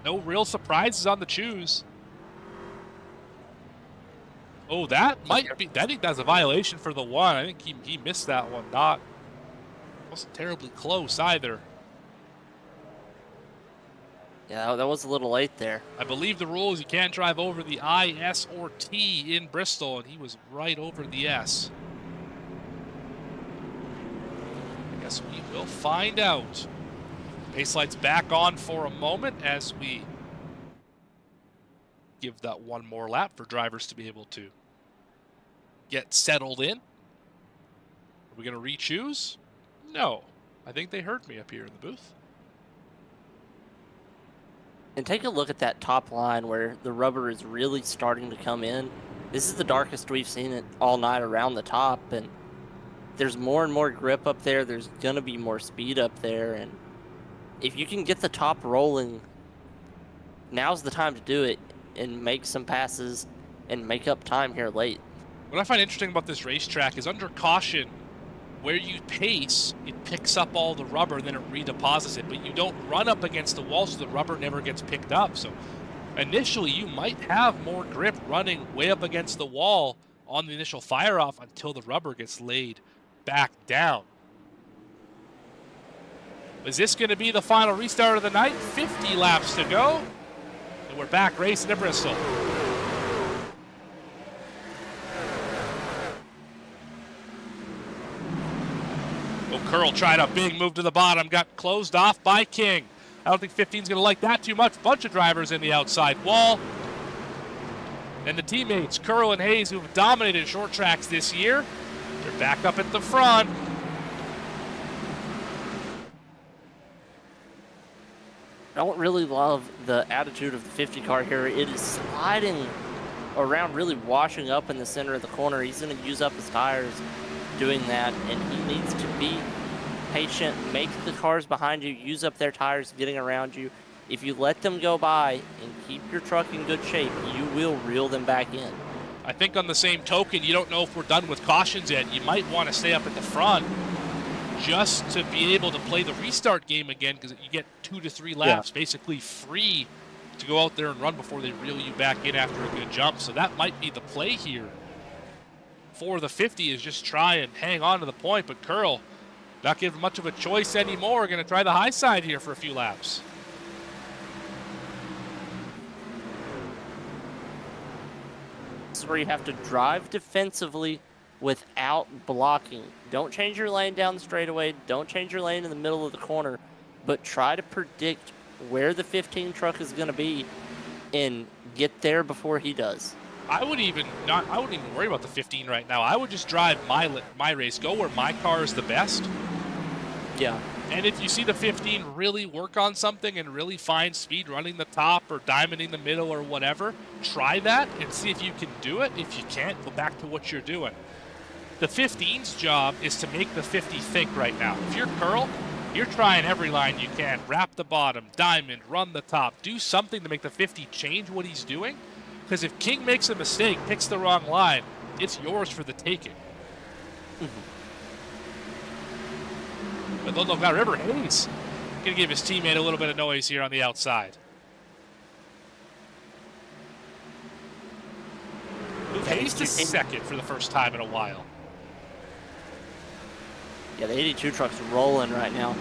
[SPEAKER 6] No real surprises on the choose. Oh, that might be. I think that's a violation for the 1. I think he missed that one. Wasn't terribly close either.
[SPEAKER 7] Yeah, that was a little late there.
[SPEAKER 6] I believe the rule is you can't drive over the I, S, or T in Bristol, and he was right over the S. I guess we will find out. Pace lights back on for a moment as we give that one more lap for drivers to be able to get settled in. Are we going to re-choose? No. I think they heard me up here in the booth.
[SPEAKER 7] And take a look at that top line where the rubber is really starting to come in. This is the darkest we've seen it all night around the top, and there's more and more grip up there. There's going to be more speed up there, and if you can get the top rolling, now's the time to do it. and make some passes and make up time here late.
[SPEAKER 6] What I find interesting about this racetrack is under caution, where you pace, it picks up all the rubber and then it redeposits it, but you don't run up against the wall so the rubber never gets picked up. So initially you might have more grip running way up against the wall on the initial fire off until the rubber gets laid back down. Is this going to be the final restart of the night? 50 laps to go, and we're back racing at Bristol. Curl tried a big move to the bottom, got closed off by King. I don't think 15's going to like that too much. Bunch of drivers in the outside wall. And the teammates, Curl and Hayes, who have dominated short tracks this year, they're back up at the front.
[SPEAKER 7] I don't really love the attitude of the 50 car here. It is sliding around, really washing up in the center of the corner. He's going to use up his tires doing that, and he needs to be patient, make the cars behind you use up their tires getting around you. If you let them go by and keep your truck in good shape, you will reel them back in.
[SPEAKER 6] I think on the same token, you don't know if we're done with cautions yet. You might want to stay up at the front just to be able to play the restart game again, because you get 2 to 3 laps basically free to go out there and run before they reel you back in after a good jump. So that might be the play here for the 50, is just try and hang on to the point. But Curl, not given much of a choice anymore, going to try the high side here for a few laps.
[SPEAKER 7] This is where you have to drive defensively without blocking. Don't change your lane down the straightaway. Don't change your lane in the middle of the corner, but try to predict where the 15 truck is going to be and get there before he does.
[SPEAKER 6] I wouldn't even worry about the 15 right now. I would just drive my race, go where my car is the best.
[SPEAKER 7] Yeah.
[SPEAKER 6] And if you see the 15 really work on something and really find speed running the top or diamonding the middle or whatever, try that and see if you can do it. If you can't, go back to what you're doing. The 15's job is to make the 50 think right now. If you're Curl, you're trying every line you can. Wrap the bottom, diamond, run the top. Do something to make the 50 change what he's doing. Because if King makes a mistake, picks the wrong line, it's yours for the taking. But look, now River Hayes going to give his teammate a little bit of noise here on the outside. Move Hayes to second for the first time in a while.
[SPEAKER 7] Yeah, the 82 truck's rolling right now.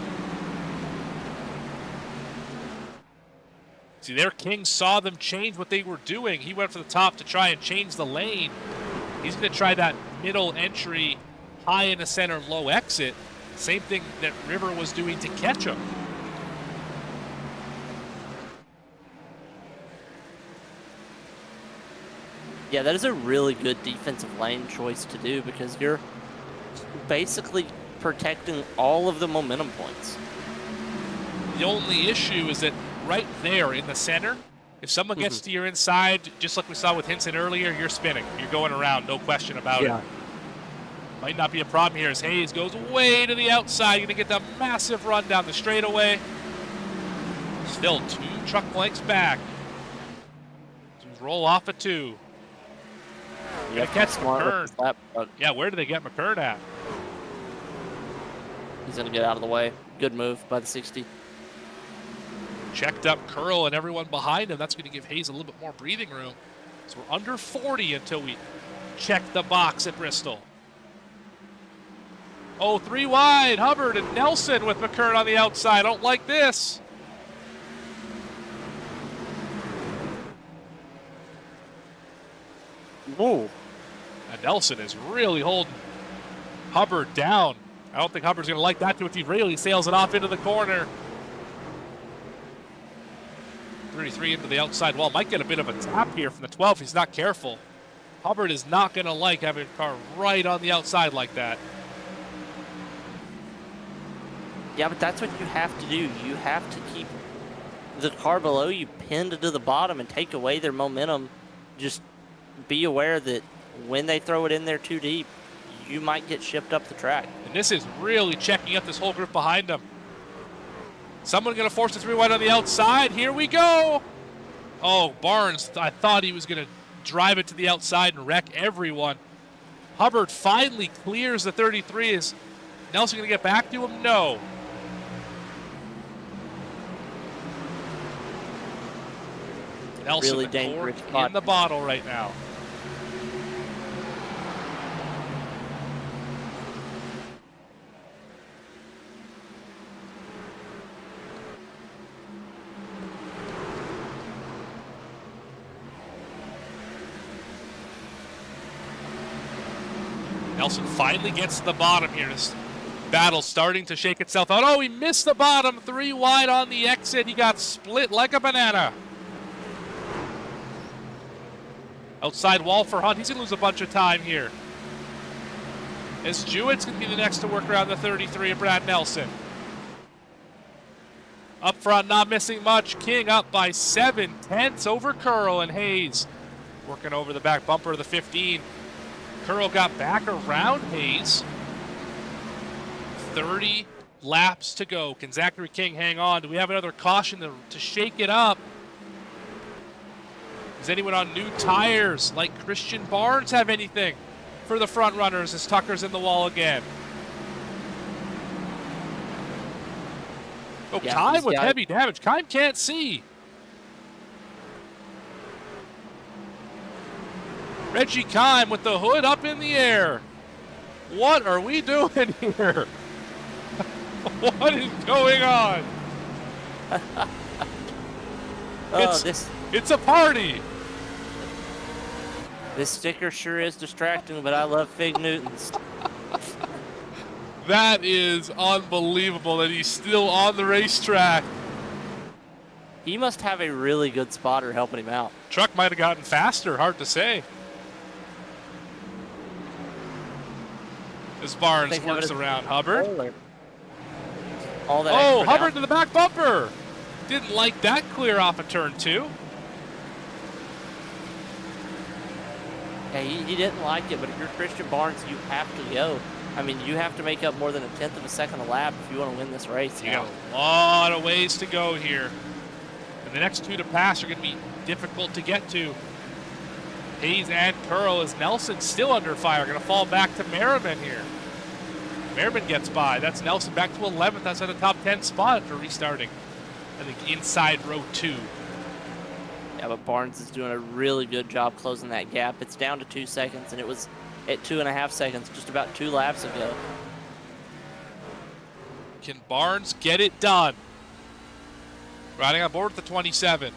[SPEAKER 6] See, there King saw them change what they were doing. He went for the top to try and change the lane. He's going to try that middle entry, high in the center, low exit. Same thing that River was doing to catch him.
[SPEAKER 7] Yeah, that is a really good defensive lane choice to do, because you're basically protecting all of the momentum points.
[SPEAKER 6] The only issue is that right there in the center, if someone gets to your inside, just like we saw with Hinson earlier, you're spinning. You're going around, no question about it. Might not be a problem here as Hayes goes way to the outside. You're going to get the massive run down the straightaway. Still 2 truck lengths back. So roll off at 2. You got to catch McKern. Yeah, where do they get McKern at?
[SPEAKER 7] He's going to get out of the way. Good move by the 60.
[SPEAKER 6] Checked up Curl and everyone behind him. That's going to give Hayes a little bit more breathing room. So we're under 40 until we check the box at Bristol. Oh, 3 wide. Hubbard and Nelson with McKern on the outside. Don't like this.
[SPEAKER 7] Whoa.
[SPEAKER 6] And Nelson is really holding Hubbard down. I don't think Hubbard's going to like that too if he really sails it off into the corner. 33 into the outside wall. Might get a bit of a tap here from the 12 if he's not careful. Hubbard is not going to like having a car right on the outside like that.
[SPEAKER 7] Yeah, but that's what you have to do. You have to keep the car below you pinned to the bottom and take away their momentum. Just be aware that when they throw it in there too deep, you might get shipped up the track.
[SPEAKER 6] And this is really checking up this whole group behind them. Someone going to force a 3 wide on the outside. Here we go. Oh, Barnes, I thought he was going to drive it to the outside and wreck everyone. Hubbard finally clears the 33. Is Nelson going to get back to him? No. Nelson,
[SPEAKER 7] Really
[SPEAKER 6] the
[SPEAKER 7] dangerous
[SPEAKER 6] cork
[SPEAKER 7] spot.
[SPEAKER 6] in the bottle right now. Nelson finally gets to the bottom here. This battle starting to shake itself out. Oh, he missed the bottom. 3 wide on the exit. He got split like a banana. Outside wall for Hunt. He's going to lose a bunch of time here. As Jewett's going to be the next to work around the 33 of Brad Nelson. Up front, not missing much. King up by 7/10 over Curl, and Hayes working over the back bumper of the 15. Curl got back around Hayes. 30 laps to go. Can Zachary King hang on? Do we have another caution to shake it up? Does anyone on new tires like Christian Barnes have anything for the front runners as Tucker's in the wall again? Oh,
[SPEAKER 7] Yeah,
[SPEAKER 6] Kime
[SPEAKER 7] he's
[SPEAKER 6] with
[SPEAKER 7] got
[SPEAKER 6] heavy damage. Kime can't see. Reggie Kime with the hood up in the air. What are we doing here? What is going on?
[SPEAKER 7] Oh,
[SPEAKER 6] It's a party.
[SPEAKER 7] This sticker sure is distracting, but I love Fig Newtons.
[SPEAKER 6] That is unbelievable that he's still on the racetrack.
[SPEAKER 7] He must have a really good spotter helping him out.
[SPEAKER 6] Truck might have gotten faster, hard to say. As Barnes works around Hubbard.
[SPEAKER 7] All that
[SPEAKER 6] Oh,
[SPEAKER 7] extra
[SPEAKER 6] Hubbard
[SPEAKER 7] down.
[SPEAKER 6] to the back bumper. Didn't like that clear off of turn 2.
[SPEAKER 7] Yeah, he didn't like it, but if you're Christian Barnes, you have to go. I mean, you have to make up more than 1/10 of a second a lap if you want to win this race.
[SPEAKER 6] You got a lot of ways to go here. And the next 2 to pass are going to be difficult to get to. Hayes and Curl, as Nelson still under fire. Going to fall back to Merriman here. Merriman gets by. That's Nelson back to 11th. That's at a top 10 spot after restarting. I think inside row 2.
[SPEAKER 7] Yeah, but Barnes is doing a really good job closing that gap. It's down to 2 seconds, and it was at 2.5 seconds just about 2 laps ago.
[SPEAKER 6] Can Barnes get it done? Riding on board with the 27.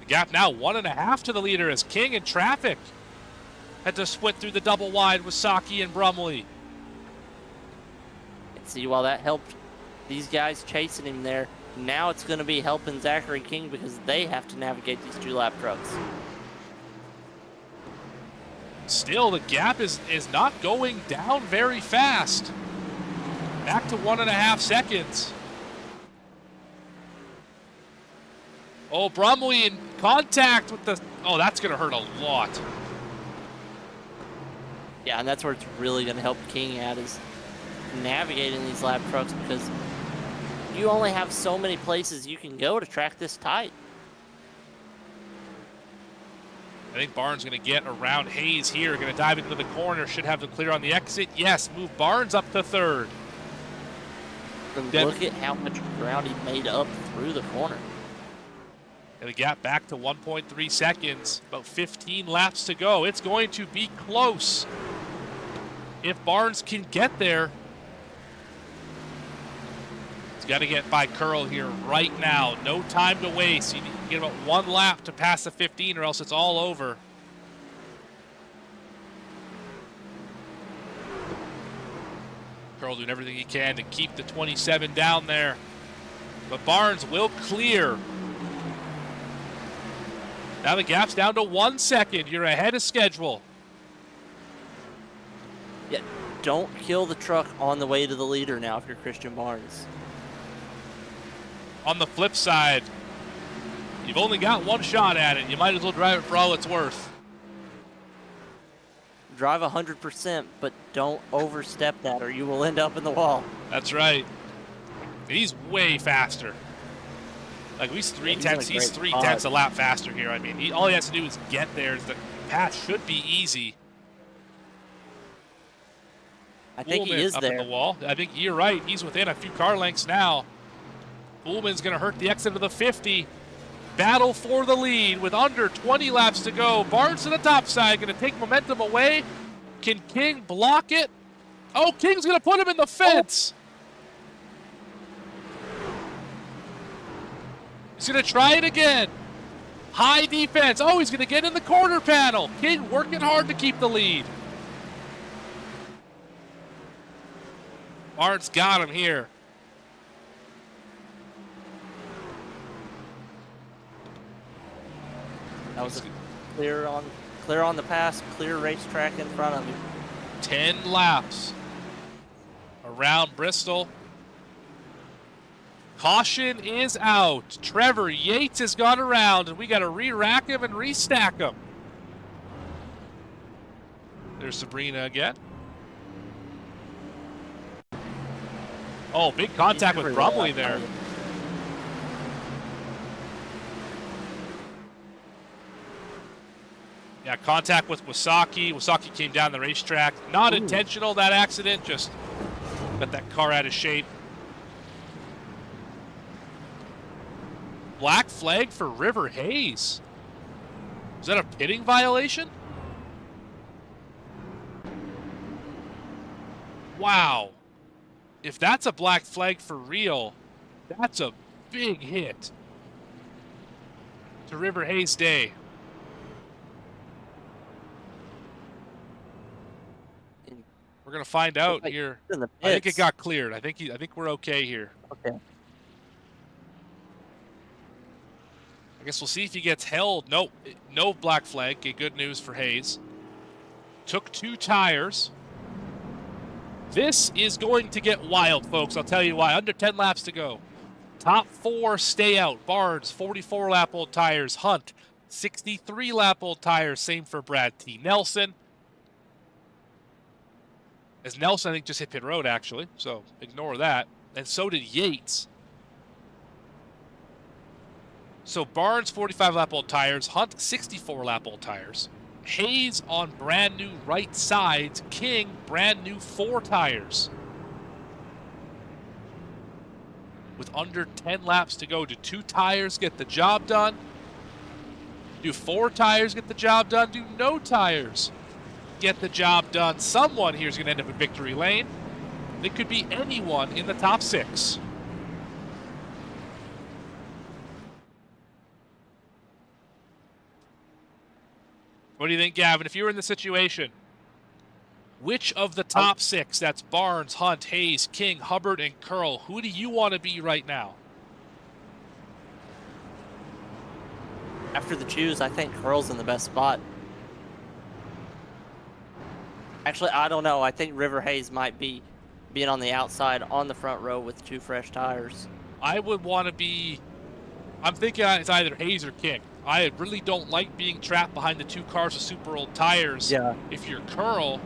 [SPEAKER 6] The gap now 1.5 to the leader as King in traffic had to split through the double wide with Saki and Brumley.
[SPEAKER 7] And see, while that helped these guys chasing him there, now it's going to be helping Zachary King because they have to navigate these 2-lap trucks.
[SPEAKER 6] Still, the gap is not going down very fast. Back to 1.5 seconds. Oh, Brumley in contact with the... Oh, that's going to hurt a lot.
[SPEAKER 7] Yeah, and that's where it's really going to help King out is navigating these lap trucks because you only have so many places you can go to track this tight.
[SPEAKER 6] I think Barnes going to get around Hayes here. Going to dive into the corner. Should have the clear on the exit. Yes, move Barnes up to 3rd.
[SPEAKER 7] And look at how much ground he made up through the corner.
[SPEAKER 6] And the gap back to 1.3 seconds. About 15 laps to go. It's going to be close. If Barnes can get there. He's got to get by Curl here right now. No time to waste. You need to get about 1 lap to pass the 15 or else it's all over. Curl doing everything he can to keep the 27 down there. But Barnes will clear. Now the gap's down to 1 second. You're ahead of schedule.
[SPEAKER 7] Yeah, don't kill the truck on the way to the leader now if you're Christian Barnes.
[SPEAKER 6] On the flip side, you've only got 1 shot at it. You might as well drive it for all it's worth.
[SPEAKER 7] drive 100%, but don't overstep that or you will end up in the wall.
[SPEAKER 6] That's right. He's way faster. Like he's 3/10. He's 3/10 a lap faster here. I mean, all he has to do is get there. The pass should be easy.
[SPEAKER 7] I think he
[SPEAKER 6] Ullman
[SPEAKER 7] is
[SPEAKER 6] up
[SPEAKER 7] there.
[SPEAKER 6] in the wall. I think you're right. He's within a few car lengths now. Ullman's going to hurt the exit of the 50. Battle for the lead with under 20 laps to go. Barnes to the top side, going to take momentum away. Can King block it? Oh, King's going to put him in the fence. He's going to try it again. High defense. Oh, he's going to get in the corner panel. King working hard to keep the lead. Barnes got him here.
[SPEAKER 7] That was clear on the pass, clear racetrack in front of him.
[SPEAKER 6] 10 laps around Bristol. Caution is out. Trevor Yates has gone around, and we got to re-rack him and restack him. There's Sabrina again. Oh, big contact with Brumley there. Yeah, contact with Wasaki. Wasaki came down the racetrack. Not intentional, that accident. Just got that car out of shape. Black flag for River Hayes. Is that a pitting violation? Wow. If that's a black flag for real, that's a big hit to River Hayes Day. We're gonna find out here. I think it got cleared. I think we're okay here.
[SPEAKER 7] Okay.
[SPEAKER 6] I guess we'll see if he gets held. Nope, no black flag. Okay, good news for Hayes. Took 2 tires. This is going to get wild, folks. I'll tell you why. Under 10 laps to go. Top 4 stay out. Barnes, 44-lap-old tires. Hunt, 63-lap-old tires. Same for Brad T. Nelson. As Nelson, I think, just hit pit road, actually. So ignore that. And so did Yates. So Barnes, 45-lap-old tires. Hunt, 64-lap-old tires. Hayes on brand new right sides. King, brand new 4 tires. With under 10 laps to go, do 2 tires get the job done? Do 4 tires get the job done? Do no tires get the job done? Someone here is going to end up in victory lane. It could be anyone in the top 6. What do you think, Gavin? If you were in the situation, which of the top 6, that's Barnes, Hunt, Hayes, King, Hubbard, and Curl, who do you want to be right now?
[SPEAKER 7] After the choose, I think Curl's in the best spot. Actually, I don't know. I think River Hayes might be being on the outside on the front row with 2 fresh tires.
[SPEAKER 6] I would want to be... I'm thinking it's either Hayes or King. I really don't like being trapped behind the 2 cars with super old tires.
[SPEAKER 7] Yeah.
[SPEAKER 6] If you're Curl,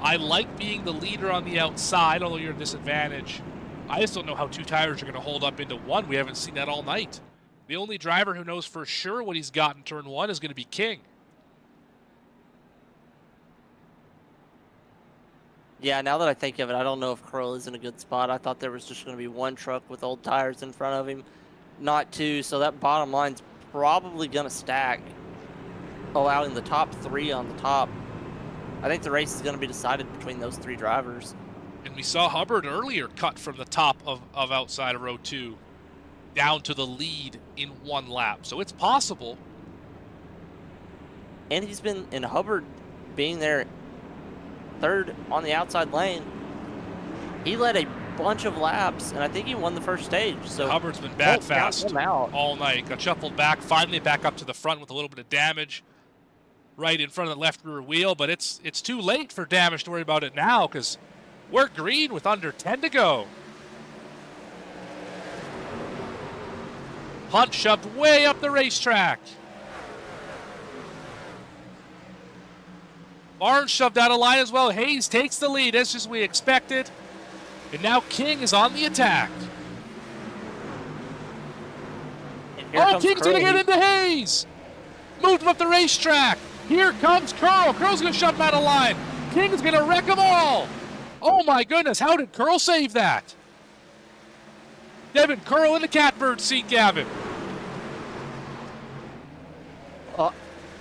[SPEAKER 6] I like being the leader on the outside, although you're at a disadvantage. I just don't know how 2 tires are going to hold up into 1. We haven't seen that all night. The only driver who knows for sure what he's got in turn 1 is going to be King.
[SPEAKER 7] Yeah, now that I think of it, I don't know if Curl is in a good spot. I thought there was just going to be 1 truck with old tires in front of him, not 2. So that bottom line's probably going to stack, allowing the top 3 on the top. I think the race is going to be decided between those 3 drivers.
[SPEAKER 6] And we saw Hubbard earlier cut from the top of outside of row 2 down to the lead in 1 lap. So it's possible.
[SPEAKER 7] And he's been, in Hubbard being there 3rd on the outside lane, he led a bunch of laps, and I think he won the first stage. So
[SPEAKER 6] Hubbard's been bad fast
[SPEAKER 7] out
[SPEAKER 6] all night. Got shuffled back, finally back up to the front with a little bit of damage right in front of the left rear wheel, but it's too late for damage to worry about it now because we're green with under 10 to go. Hunt shoved way up the racetrack. Barnes shoved out of line as well. Hayes takes the lead, as just we expected. And now King is on the attack. Oh, King's going to get into Hayes. Moved him up the racetrack. Here comes Curl. Curl's going to shove him out of line. King's going to wreck them all. Oh, my goodness. How did Curl save that? Devin Curl in the catbird seat, Gavin.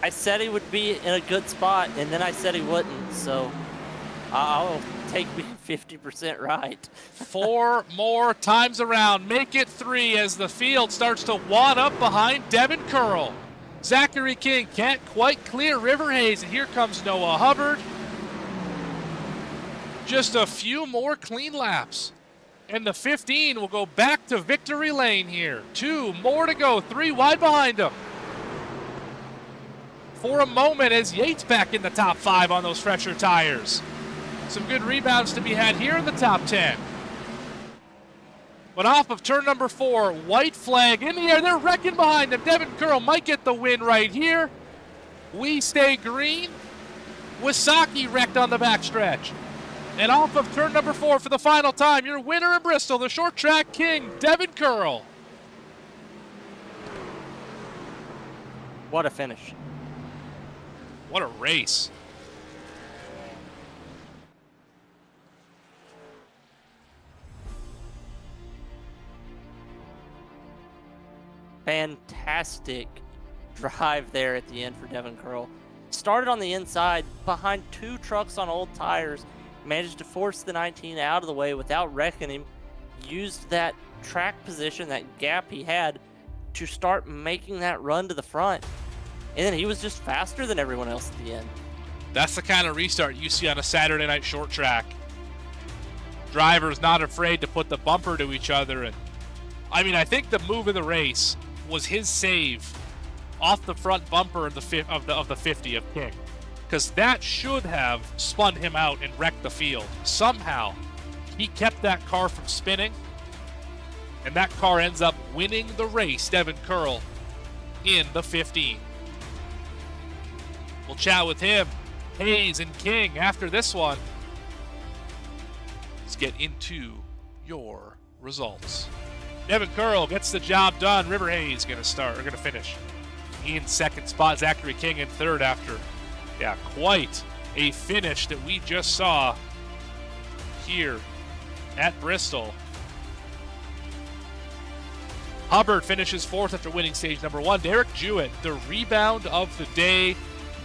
[SPEAKER 7] I said he would be in a good spot, and then I said he wouldn't, so I'll take me 50% right.
[SPEAKER 6] 4 more times around. Make it 3 as the field starts to wad up behind Devin Curl. Zachary King can't quite clear River Hayes, and here comes Noah Hubbard. Just a few more clean laps, and the 15 will go back to victory lane here. 2 more to go, 3 wide behind him. For a moment, as Yates back in the top 5 on those fresher tires. Some good rebounds to be had here in the top 10. But off of turn number 4, white flag in the air. They're wrecking behind them. Devin Curl might get the win right here. We stay green. Wisaki wrecked on the backstretch. And off of turn number 4 for the final time, your winner in Bristol, the short track king, Devin Curl.
[SPEAKER 7] What a finish.
[SPEAKER 6] What a race.
[SPEAKER 7] Fantastic drive there at the end for Devin Curl. Started on the inside behind 2 trucks on old tires, managed to force the 19 out of the way without wrecking him, used that track position, that gap he had, to start making that run to the front. And then he was just faster than everyone else at the end.
[SPEAKER 6] That's the kind of restart you see on a Saturday night short track. Drivers not afraid to put the bumper to each other. And I mean, I think the move of the race was his save off the front bumper of the 50 of King, because that should have spun him out and wrecked the field. Somehow, he kept that car from spinning, and that car ends up winning the race, Devin Curl, in the 15. We'll chat with him, Hayes, and King after this one. Let's get into your results. Devin Curl gets the job done. River Hayes gonna finish in second spot. Zachary King in third after, quite a finish that we just saw here at Bristol. Hubbard finishes fourth after winning stage number 1. Derek Jewett, the rebound of the day,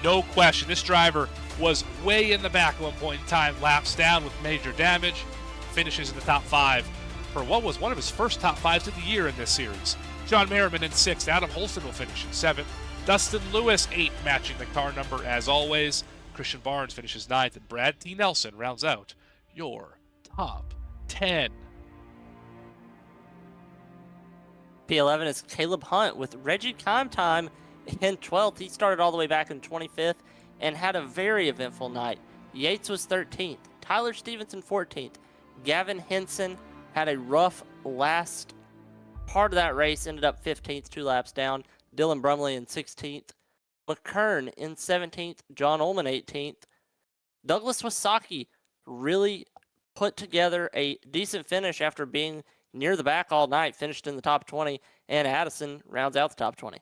[SPEAKER 6] no question. This driver was way in the back at one point in time, laps down with major damage, finishes in the top 5 for what was one of his first top 5s of the year in this series. John Merriman in 6th. Adam Holston will finish in 7th. Dustin Lewis 8th, matching the car number as always. Christian Barnes finishes 9th, and Brad T. Nelson rounds out your top 10.
[SPEAKER 7] P11 is Caleb Hunt with Reggie Time in 12th. He started all the way back in 25th and had a very eventful night. Yates was 13th. Tyler Stevenson 14th. Gavin Henson had a rough last part of that race, ended up 15th, 2 laps down. Dylan Brumley in 16th. McKern in 17th. John Ullman 18th. Douglas Wasaki really put together a decent finish after being near the back all night, finished in the top 20, and Addison rounds out the top 20.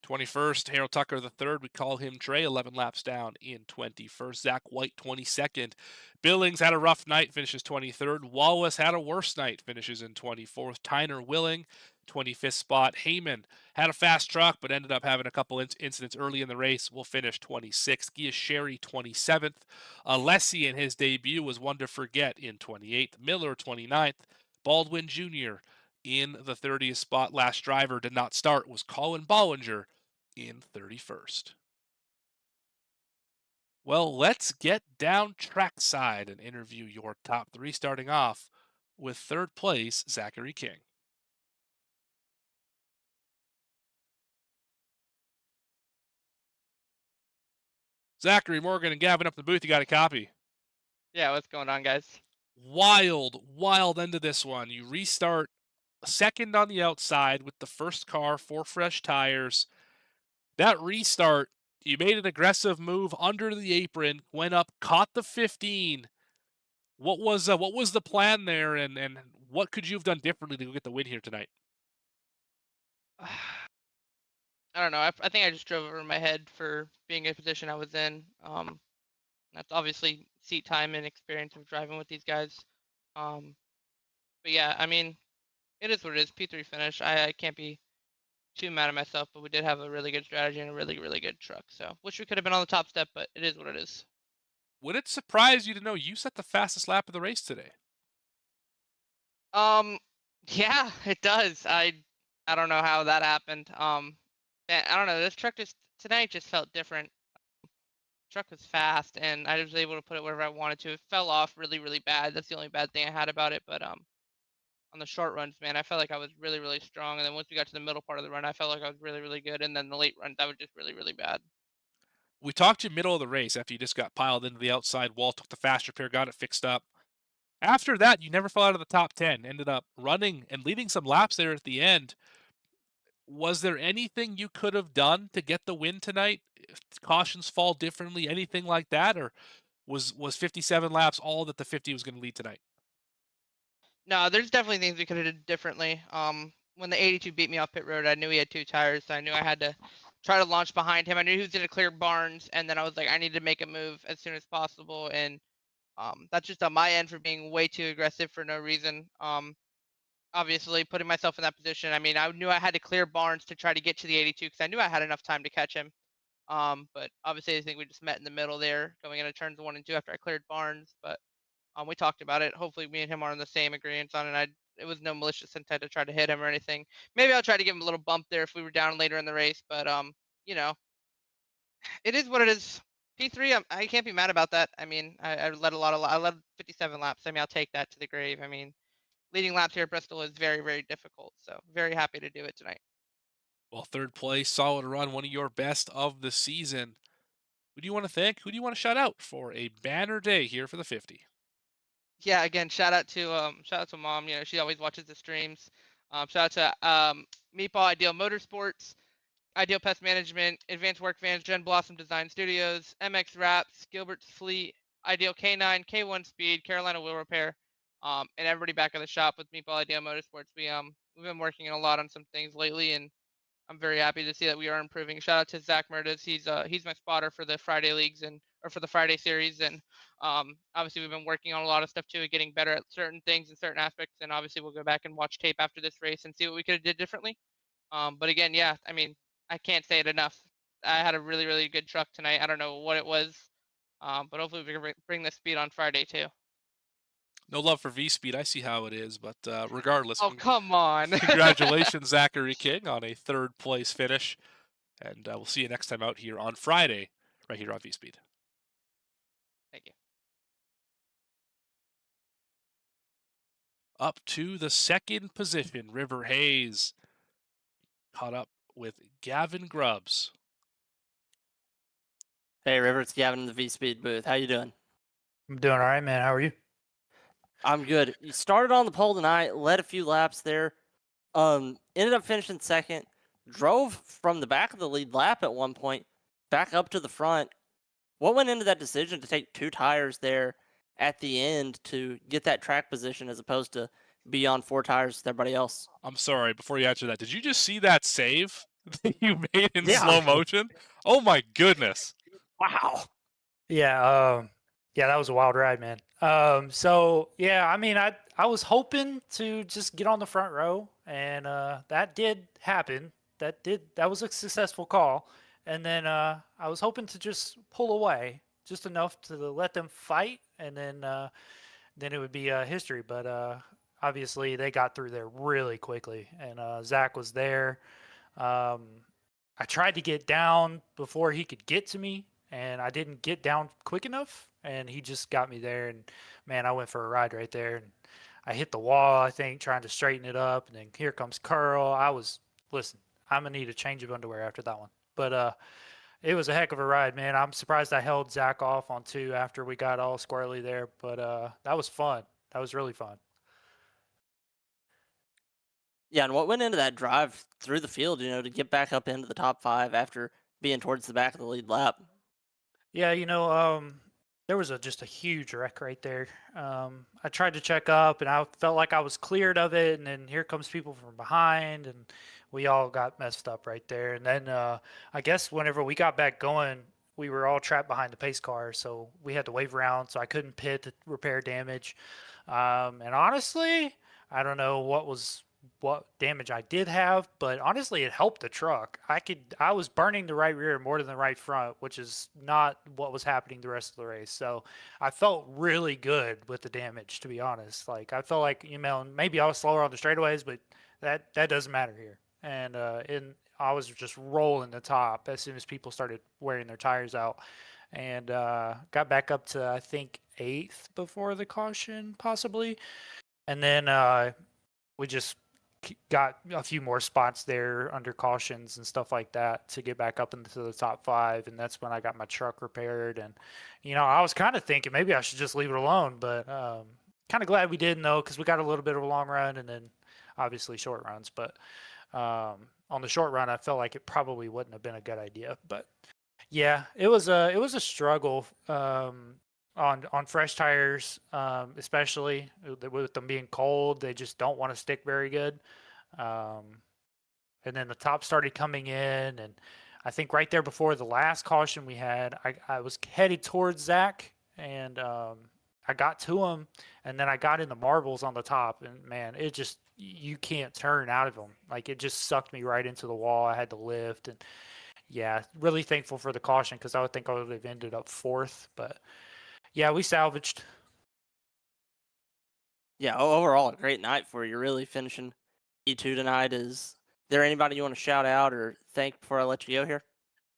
[SPEAKER 6] 21st, Harold Tucker the third. We call him Trey, 11 laps down in 21st. Zach White, 22nd. Billings had a rough night, finishes 23rd. Wallace had a worse night, finishes in 24th. Tyner Willing, 25th spot. Heyman had a fast truck, but ended up having a couple incidents early in the race. Will finish 26th. Giasheri, 27th. Alessi in his debut was one to forget in 28th. Miller, 29th. Baldwin Jr. in the 30th spot. Last driver did not start was Colin Bollinger in 31st. Well, let's get down trackside and interview your top 3, starting off with third place, Zachary King. Zachary, Morgan, and Gavin up the booth. You got a copy?
[SPEAKER 8] Yeah, what's going on, guys?
[SPEAKER 6] Wild end of this one. You restart second on the outside with the first car, 4 fresh tires. That restart, You made an aggressive move under the apron, went up, caught the 15. What was the plan there, and what could you have done differently to get the win here tonight?
[SPEAKER 8] I don't know. I think I just drove over my head for being in a position I was in. That's obviously seat time and experience of driving with these guys. But yeah, I mean, it is what it is. P3 finish. I can't be too mad at myself, but we did have a really good strategy and a really, really good truck. So wish we could have been on the top step, but it is what it is.
[SPEAKER 6] Would it surprise you to know you set the fastest lap of the race today?
[SPEAKER 8] Um, yeah, it does. I don't know how that happened. I don't know. This truck just tonight just felt different. Truck was fast, and I was able to put it wherever I wanted to. It fell off really, really bad. That's the only bad thing I had about it. But on the short runs, man, I felt like I was really, really strong. And then once we got to the middle part of the run, I felt like I was really, really good. And then the late run, that was just really, really bad.
[SPEAKER 6] We talked to you middle of the race after you just got piled into the outside wall, took the fast repair, got it fixed up. After that, you never fell out of the top 10, ended up running and leading some laps there at the end. Was there anything you could have done to get the win tonight? If cautions fall differently, anything like that? Or was 57 laps all that the 50 was going to lead tonight?
[SPEAKER 8] No, there's definitely things we could have did differently. When the 82 beat me off pit road, I knew he had 2 tires, so I knew I had to try to launch behind him. I knew he was going to clear Barnes, and then I was like, I need to make a move as soon as possible. And that's just on my end for being way too aggressive for no reason. Obviously, putting myself in that position, I mean, I knew I had to clear Barnes to try to get to the 82 because I knew I had enough time to catch him. But obviously, I think we just met in the middle there, going into turns 1 and 2 after I cleared Barnes. But we talked about it. Hopefully, me and him are on the same agreement on it. It was no malicious intent to try to hit him or anything. Maybe I'll try to give him a little bump there if we were down later in the race. But you know, it is what it is. P3, I can't be mad about that. I mean, I led I led 57 laps. I mean, I'll take that to the grave. I mean, leading laps here at Bristol is very, very difficult. So very happy to do it tonight.
[SPEAKER 6] Well, third place, solid run, one of your best of the season. Who do you want to thank? Who do you want to shout out for a banner day here for the 50?
[SPEAKER 8] Yeah, again, shout out to mom. You know, she always watches the streams. Shout out to Meatball Ideal Motorsports, Ideal Pest Management, Advanced Work Vans, Gen Blossom Design Studios, MX Wraps, Gilbert's Fleet, Ideal K9, K1 Speed, Carolina Wheel Repair, and everybody back at the shop with Meatball Ideal Motorsports. We've been working a lot on some things lately, and I'm very happy to see that we are improving. Shout out to Zach Murdas. He's my spotter for the Friday leagues or for the Friday series, and obviously we've been working on a lot of stuff too, getting better at certain things and certain aspects. And obviously we'll go back and watch tape after this race and see what we could have did differently. But again, yeah, I mean, I can't say it enough. I had a really, really good truck tonight. I don't know what it was, but hopefully we can bring the speed on Friday too.
[SPEAKER 6] No love for V-Speed. I see how it is, but regardless,
[SPEAKER 8] Oh, come on.
[SPEAKER 6] congratulations, Zachary King, on a third place finish. And we'll see you next time out here on Friday, right here on V-Speed.
[SPEAKER 8] Thank you.
[SPEAKER 6] Up to the second position, River Hayes caught up with Gavin Grubbs.
[SPEAKER 7] Hey, River, it's Gavin in the V-Speed booth. How you doing?
[SPEAKER 4] I'm doing all right, man. How are you?
[SPEAKER 7] I'm good. You started on the pole tonight, led a few laps there, ended up finishing second, drove from the back of the lead lap at one point, back up to the front. What went into that decision to take 2 tires there at the end to get that track position as opposed to be on 4 tires with everybody else?
[SPEAKER 6] I'm sorry, before you answer that, did you just see that save that you made in
[SPEAKER 4] Yeah.
[SPEAKER 6] slow motion? Oh my goodness.
[SPEAKER 7] Wow.
[SPEAKER 4] Yeah, yeah, that was a wild ride, man. So yeah, I mean, I was hoping to just get on the front row, and that did happen. That was a successful call. And then I was hoping to just pull away just enough to let them fight, and then it would be history. But obviously they got through there really quickly, and Zach was there. I tried to get down before he could get to me, and I didn't get down quick enough, and he just got me there. And man, I went for a ride right there, and I hit the wall, I think, trying to straighten it up, and then here comes Curl. Listen, I'm gonna need a change of underwear after that one. But it was a heck of a ride, man. I'm surprised I held Zach off on 2 after we got all squarely there, but that was fun. That was really fun.
[SPEAKER 7] Yeah, and what went into that drive through the field, to get back up into the top 5 after being towards the back of the lead lap.
[SPEAKER 4] Yeah, there was just a huge wreck right there. I tried to check up, and I felt like I was cleared of it, and then here comes people from behind, and we all got messed up right there. And then I guess whenever we got back going, we were all trapped behind the pace car, so we had to wave around, so I couldn't pit to repair damage. And honestly, I don't know what damage I did have, but honestly, it helped the truck. I was burning the right rear more than the right front, which is not what was happening the rest of the race. So I felt really good with the damage, to be honest. Like I felt like, maybe I was slower on the straightaways, but that doesn't matter here. And I was just rolling the top as soon as people started wearing their tires out, and got back up to, I think, 8th before the caution, possibly. And then we just got a few more spots there under cautions and stuff like that to get back up into the top 5, and that's when I got my truck repaired. And I was kind of thinking maybe I should just leave it alone, but kind of glad we didn't, though, because we got a little bit of a long run and then obviously short runs. But on the short run, I felt like it probably wouldn't have been a good idea. But yeah, it was a struggle on fresh tires, especially with them being cold. They just don't want to stick very good. And then the top started coming in, and I think right there before the last caution we had, I was headed towards Zach, and I got to him, and then I got in the marbles on the top, and man, it just, you can't turn out of them. Like, it just sucked me right into the wall. I had to lift, and yeah, really thankful for the caution, because I would think I would have ended up 4th, but yeah, we salvaged.
[SPEAKER 7] Yeah, overall, a great night for you. Really finishing E2 tonight. Is there anybody you want to shout out or thank before I let you go here?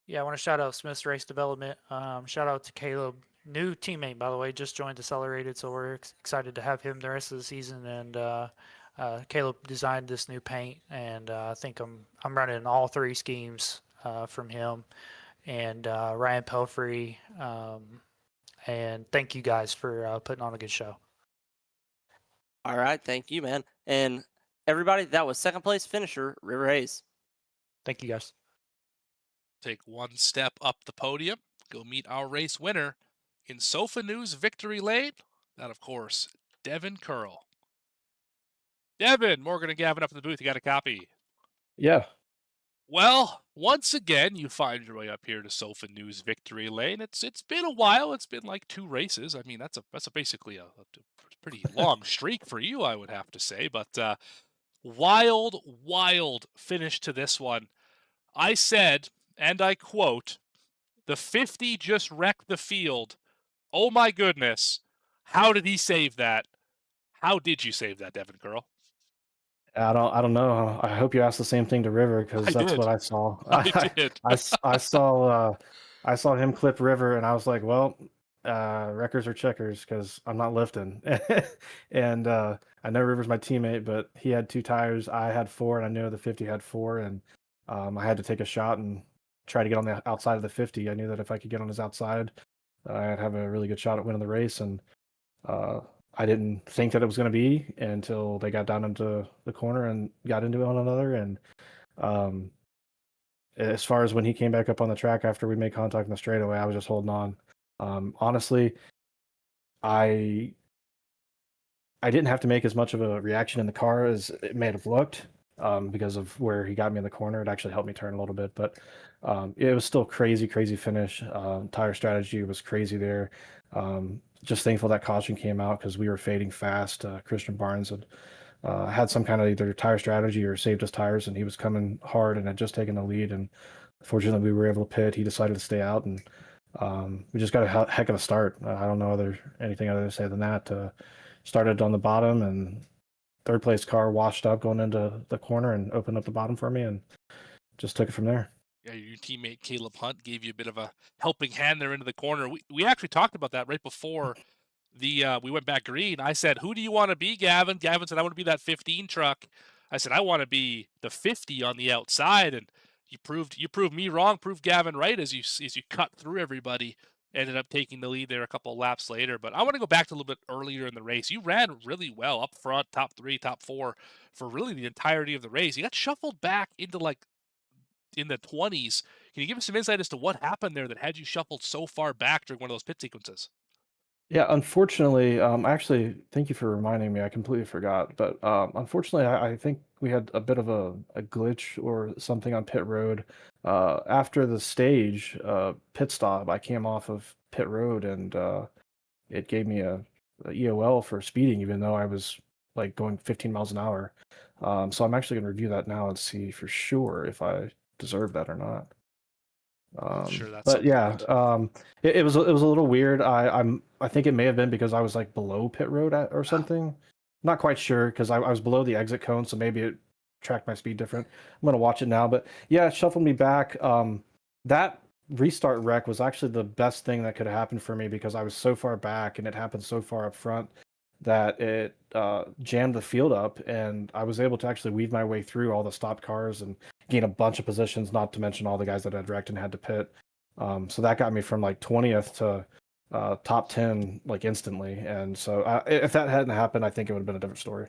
[SPEAKER 4] Yeah, I want to shout out Smith's Race Development. Shout out to Caleb, new teammate, by the way, just joined Accelerated, so we're excited to have him the rest of the season. And Caleb designed this new paint, and I think I'm running all 3 schemes from him, and Ryan Pelfrey. And thank you guys for putting on a good show.
[SPEAKER 7] All right, thank you, man. And everybody, that was second place finisher, River Hayes.
[SPEAKER 4] Thank you, guys.
[SPEAKER 6] Take one step up the podium, go meet our race winner in Sofa News Victory Lane. That, of course, Devin Curl. Devin, Morgan and Gavin up in the booth. You got a copy?
[SPEAKER 9] Yeah.
[SPEAKER 6] Well, once again, you find your way up here to Sofa News Victory Lane. It's been a while. It's been like 2 races. I mean, that's basically a pretty long streak for you, I would have to say. But wild finish to this one. I said, and I quote, "The 50 just wrecked the field. Oh my goodness. How did he save that?" How did you save that, Devin Curl?
[SPEAKER 9] I don't know. I hope you asked the same thing to River, because that's
[SPEAKER 6] did.
[SPEAKER 9] what I saw.
[SPEAKER 6] I did.
[SPEAKER 9] I saw him clip River, and I was like, well, wreckers or checkers, because I'm not lifting. And I know River's my teammate, but he had 2 tires. I had 4, and I know the 50 had 4, and I had to take a shot and try to get on the outside of the 50. I knew that if I could get on his outside, I'd have a really good shot at winning the race. And I didn't think that it was going to be until they got down into the corner and got into one another. And as far as when he came back up on the track after we made contact in the straightaway, I was just holding on. Honestly, I didn't have to make as much of a reaction in the car as it may have looked, because of where he got me in the corner. It actually helped me turn a little bit, but it was still crazy finish. Tire strategy was crazy there. Just thankful that caution came out, because we were fading fast. Christian Barnes had some kind of either tire strategy or saved us tires, and he was coming hard and had just taken the lead. And fortunately, we were able to pit. He decided to stay out, and we just got a heck of a start. I don't know anything other to say than that. Started on the bottom, and 3rd place car washed up going into the corner and opened up the bottom for me, and just took it from there.
[SPEAKER 6] Yeah, your teammate Caleb Hunt gave you a bit of a helping hand there into the corner. We actually talked about that right before we went back green. I said, "Who do you want to be, Gavin?" Gavin said, "I want to be that 15 truck." I said, "I want to be the 50 on the outside," and you proved me wrong, proved Gavin right as you cut through everybody. Ended up taking the lead there a couple of laps later. But I want to go back to a little bit earlier in the race. You ran really well up front, top 3, top 4 for really the entirety of the race. You got shuffled back into like in the 20s, Can you give us some insight as to what happened there that had you shuffled so far back during one of those pit sequences?
[SPEAKER 9] Yeah, unfortunately, actually, thank you for reminding me. I completely forgot. But unfortunately, I think we had a bit of a glitch or something on pit road. After the stage pit stop, I came off of pit road and it gave me a EOL for speeding, even though I was like going 15 miles an hour. So I'm actually going to review that now and see for sure if I deserve that or not.
[SPEAKER 6] I'm sure that's
[SPEAKER 9] But
[SPEAKER 6] something
[SPEAKER 9] yeah,
[SPEAKER 6] good.
[SPEAKER 9] it was a little weird. I think it may have been because I was like below pit road or something. Not quite sure because I was below the exit cone, so maybe it tracked my speed different. I'm gonna watch it now, but yeah, it shuffled me back. That restart wreck was actually the best thing that could have happened for me because I was so far back and it happened so far up front that it jammed the field up, and I was able to actually weave my way through all the stopped cars and gain a bunch of positions, not to mention all the guys that had wrecked and had to pit. So that got me from like 20th to top 10 like instantly. And so if that hadn't happened, I think it would have been a different story.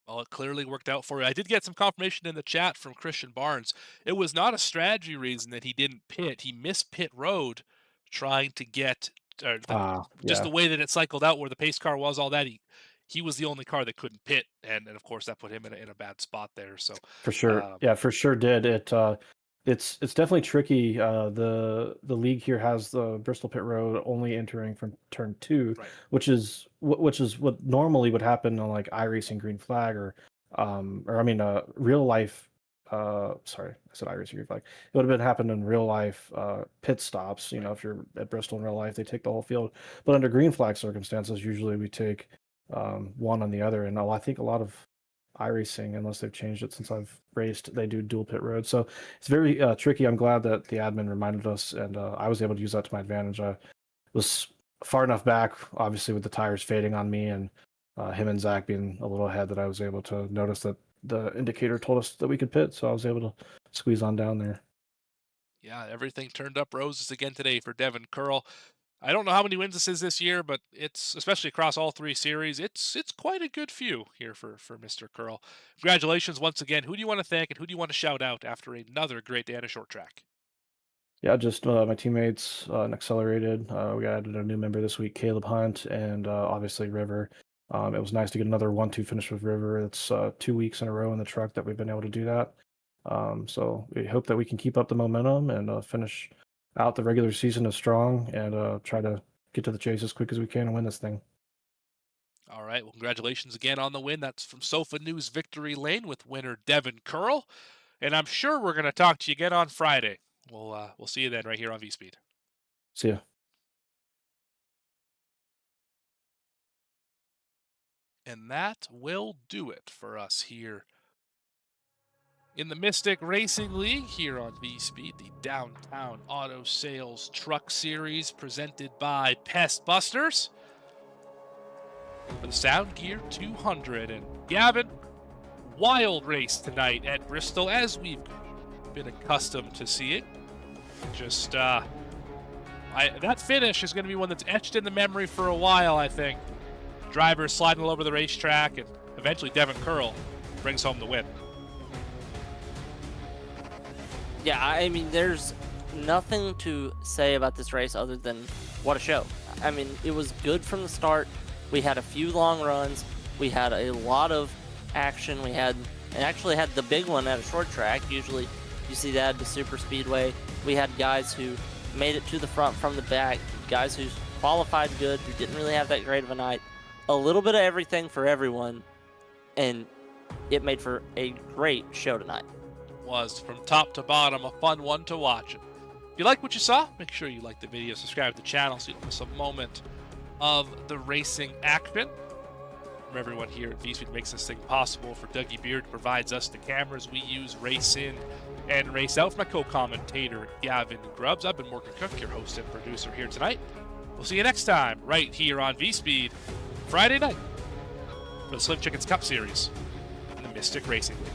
[SPEAKER 6] Well, it clearly worked out for you. I did get some confirmation in the chat from Christian Barnes. It was not a strategy reason that he didn't pit. He missed pit road trying to get just
[SPEAKER 9] Yeah,
[SPEAKER 6] the way that it cycled out where the pace car was, all that. He was the only car that couldn't pit, and of course that put him in a bad spot there. So
[SPEAKER 9] for sure. Yeah, for sure did. It's definitely tricky. The league here has the Bristol pit road only entering from turn 2,
[SPEAKER 6] right.
[SPEAKER 9] which is what normally would happen on like iRacing Green Flag or I mean real life. Sorry, I said iRacing Green Flag. It would have been happened in real life pit stops. You know, if you're at Bristol in real life, they take the whole field. But under Green Flag circumstances, usually we take one on the other. And I think a lot of iRacing, unless they've changed it since I've raced, they do dual pit road. So it's very tricky. I'm glad that the admin reminded us, and I was able to use that to my advantage. I was far enough back, obviously, with the tires fading on me and him and Zach being a little ahead, that I was able to notice that the indicator told us that we could pit. So I was able to squeeze on down there.
[SPEAKER 6] Yeah, everything turned up roses again today for Devin Curl. I don't know how many wins this is this year, but it's, especially across all 3 series, it's quite a good few here for Mr. Curl. Congratulations once again. Who do you want to thank and who do you want to shout out after another great day on a short track?
[SPEAKER 9] Yeah, just my teammates and Accelerated. We added a new member this week, Caleb Hunt, and obviously River. It was nice to get another 1-2 finish with River. It's 2 weeks in a row in the truck that we've been able to do that. So we hope that we can keep up the momentum and finish out the regular season as strong and try to get to the chase as quick as we can and win this thing.
[SPEAKER 6] All right. Well, congratulations again on the win. That's from Sofa News Victory Lane with winner Devin Curl. And I'm sure we're going to talk to you again on Friday. We'll see you then right here on V-Speed.
[SPEAKER 9] See ya.
[SPEAKER 6] And that will do it for us here in the Mystic Racing League here on V-Speed, the Downtown Auto Sales Truck Series presented by Pest Busters for the Sound Gear 200. And Gavin, wild race tonight at Bristol, as we've been accustomed to see it. Just that finish is going to be one that's etched in the memory for a while, I think. Drivers sliding all over the racetrack, and eventually Devin Curl brings home the win.
[SPEAKER 7] Yeah, I mean, there's nothing to say about this race other than what a show. I mean, it was good from the start. We had a few long runs. We had a lot of action. We actually had the big one at a short track. Usually you see that at the super speedway. We had guys who made it to the front from the back, guys who qualified good, who didn't really have that great of a night. A little bit of everything for everyone, and it made for a great show tonight.
[SPEAKER 6] Was from top to bottom a fun one to watch. If you like what you saw, make sure you like the video, subscribe to the channel so you don't miss a moment of the racing action. From everyone here at V-Speed makes this thing possible. For Dougie Beard, who provides us the cameras we use, race in and race out. For my co-commentator Gavin Grubbs, I've been Morgan Cook, your host and producer here tonight. We'll see you next time right here on V-Speed Friday night for the Slim Chickens Cup Series in the Mystic Racing League.